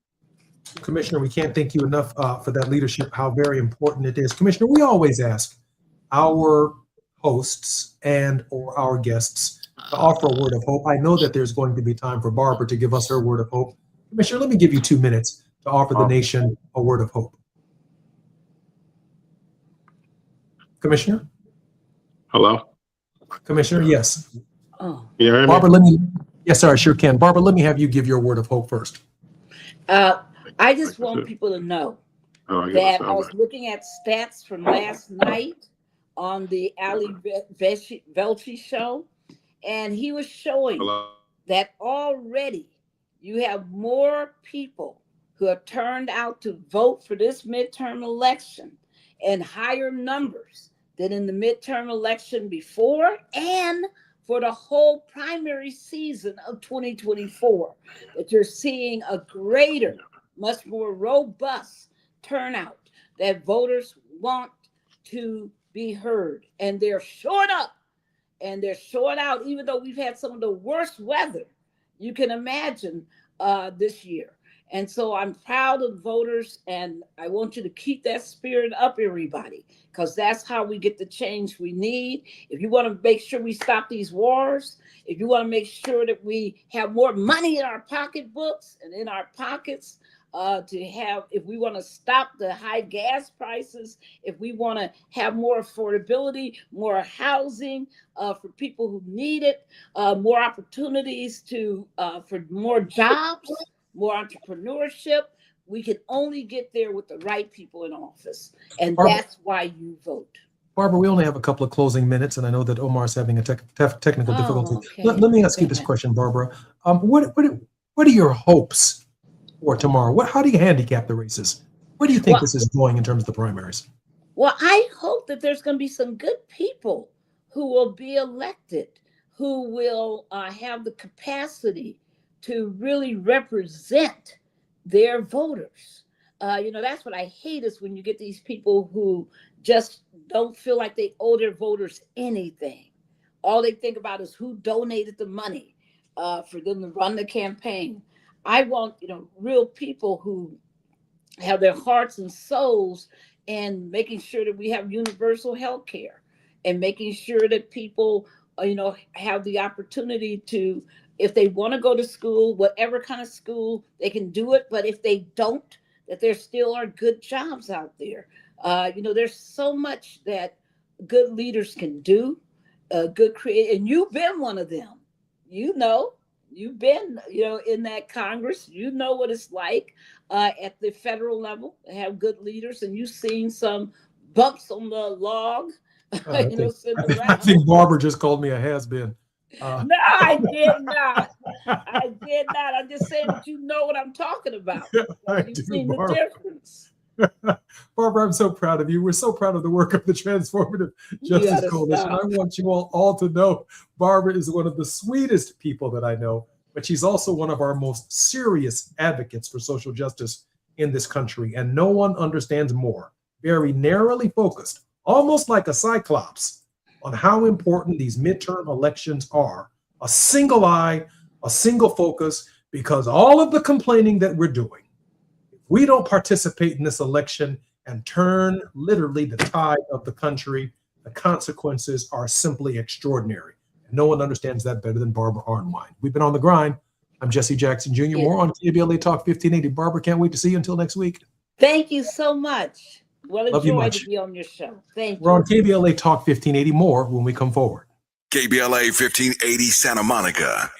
Commissioner, we can't thank you enough for that leadership, how very important it is. Commissioner, we always ask our hosts and or our guests to offer a word of hope. I know that there's going to be time for Barbara to give us her word of hope. Commissioner, let me give you 2 minutes to offer the nation a word of hope. Commissioner? Hello? Commissioner, yes. Oh. Yeah, Barbara, yes, sir, I sure can. Barbara, let me have you give your word of hope first. I just want people to know that I was looking at stats from last night on the Ali Velshi show, and he was showing that already you have more people who have turned out to vote for this midterm election and higher numbers than in the midterm election before and for the whole primary season of 2024, that you're seeing a greater, much more robust turnout, that voters want to be heard. And they're showing up, and they're showing out, even though we've had some of the worst weather you can imagine this year. And so I'm proud of voters, and I want you to keep that spirit up, everybody, because that's how we get the change we need. If you want to make sure we stop these wars, if you want to make sure that we have more money in our pocketbooks and in our pockets, if we want to stop the high gas prices, if we want to have more affordability, more housing for people who need it, more opportunities for more jobs, more entrepreneurship, we can only get there with the right people in office. And that's why you vote. Barbara, we only have a couple of closing minutes, and I know that Omar's having a technical difficulty. Okay. Let me ask you this question, Barbara. What are your hopes for tomorrow? How do you handicap the races? Where do you think this is going in terms of the primaries? Well, I hope that there's going to be some good people who will be elected, who will have the capacity to really represent their voters. That's what I hate, is when you get these people who just don't feel like they owe their voters anything. All they think about is who donated the money for them to run the campaign. I want, real people who have their hearts and souls in making sure that we have universal health care, and making sure that people, have the opportunity to, if they want to go to school, whatever kind of school, they can do it. But if they don't, that there still are good jobs out there. There's so much that good leaders can do, good create. And you've been one of them. You've been, in that Congress. You know what it's like at the federal level to have good leaders. And you've seen some bumps on the log. I think Barbara just called me a has-been. No, I did not. I did not. I'm just saying that you know what I'm talking about. You've seen the difference. Barbara, I'm so proud of you. We're so proud of the work of the Transformative Justice Coalition. I want you all to know Barbara is one of the sweetest people that I know, but she's also one of our most serious advocates for social justice in this country. And no one understands more, very narrowly focused, almost like a cyclops, on how important these midterm elections are. A single eye, a single focus, because all of the complaining that we're doing, if we don't participate in this election and turn literally the tide of the country, the consequences are simply extraordinary. And no one understands that better than Barbara Arnwine. We've been on the grind. I'm Jesse Jackson Jr. More on KBLA Talk 1580. Barbara, can't wait to see you until next week. Thank you so much. What a Love you joy much. to be on your show. Thank We're you. on KBLA Talk 1580. More when we come forward. KBLA 1580 Santa Monica.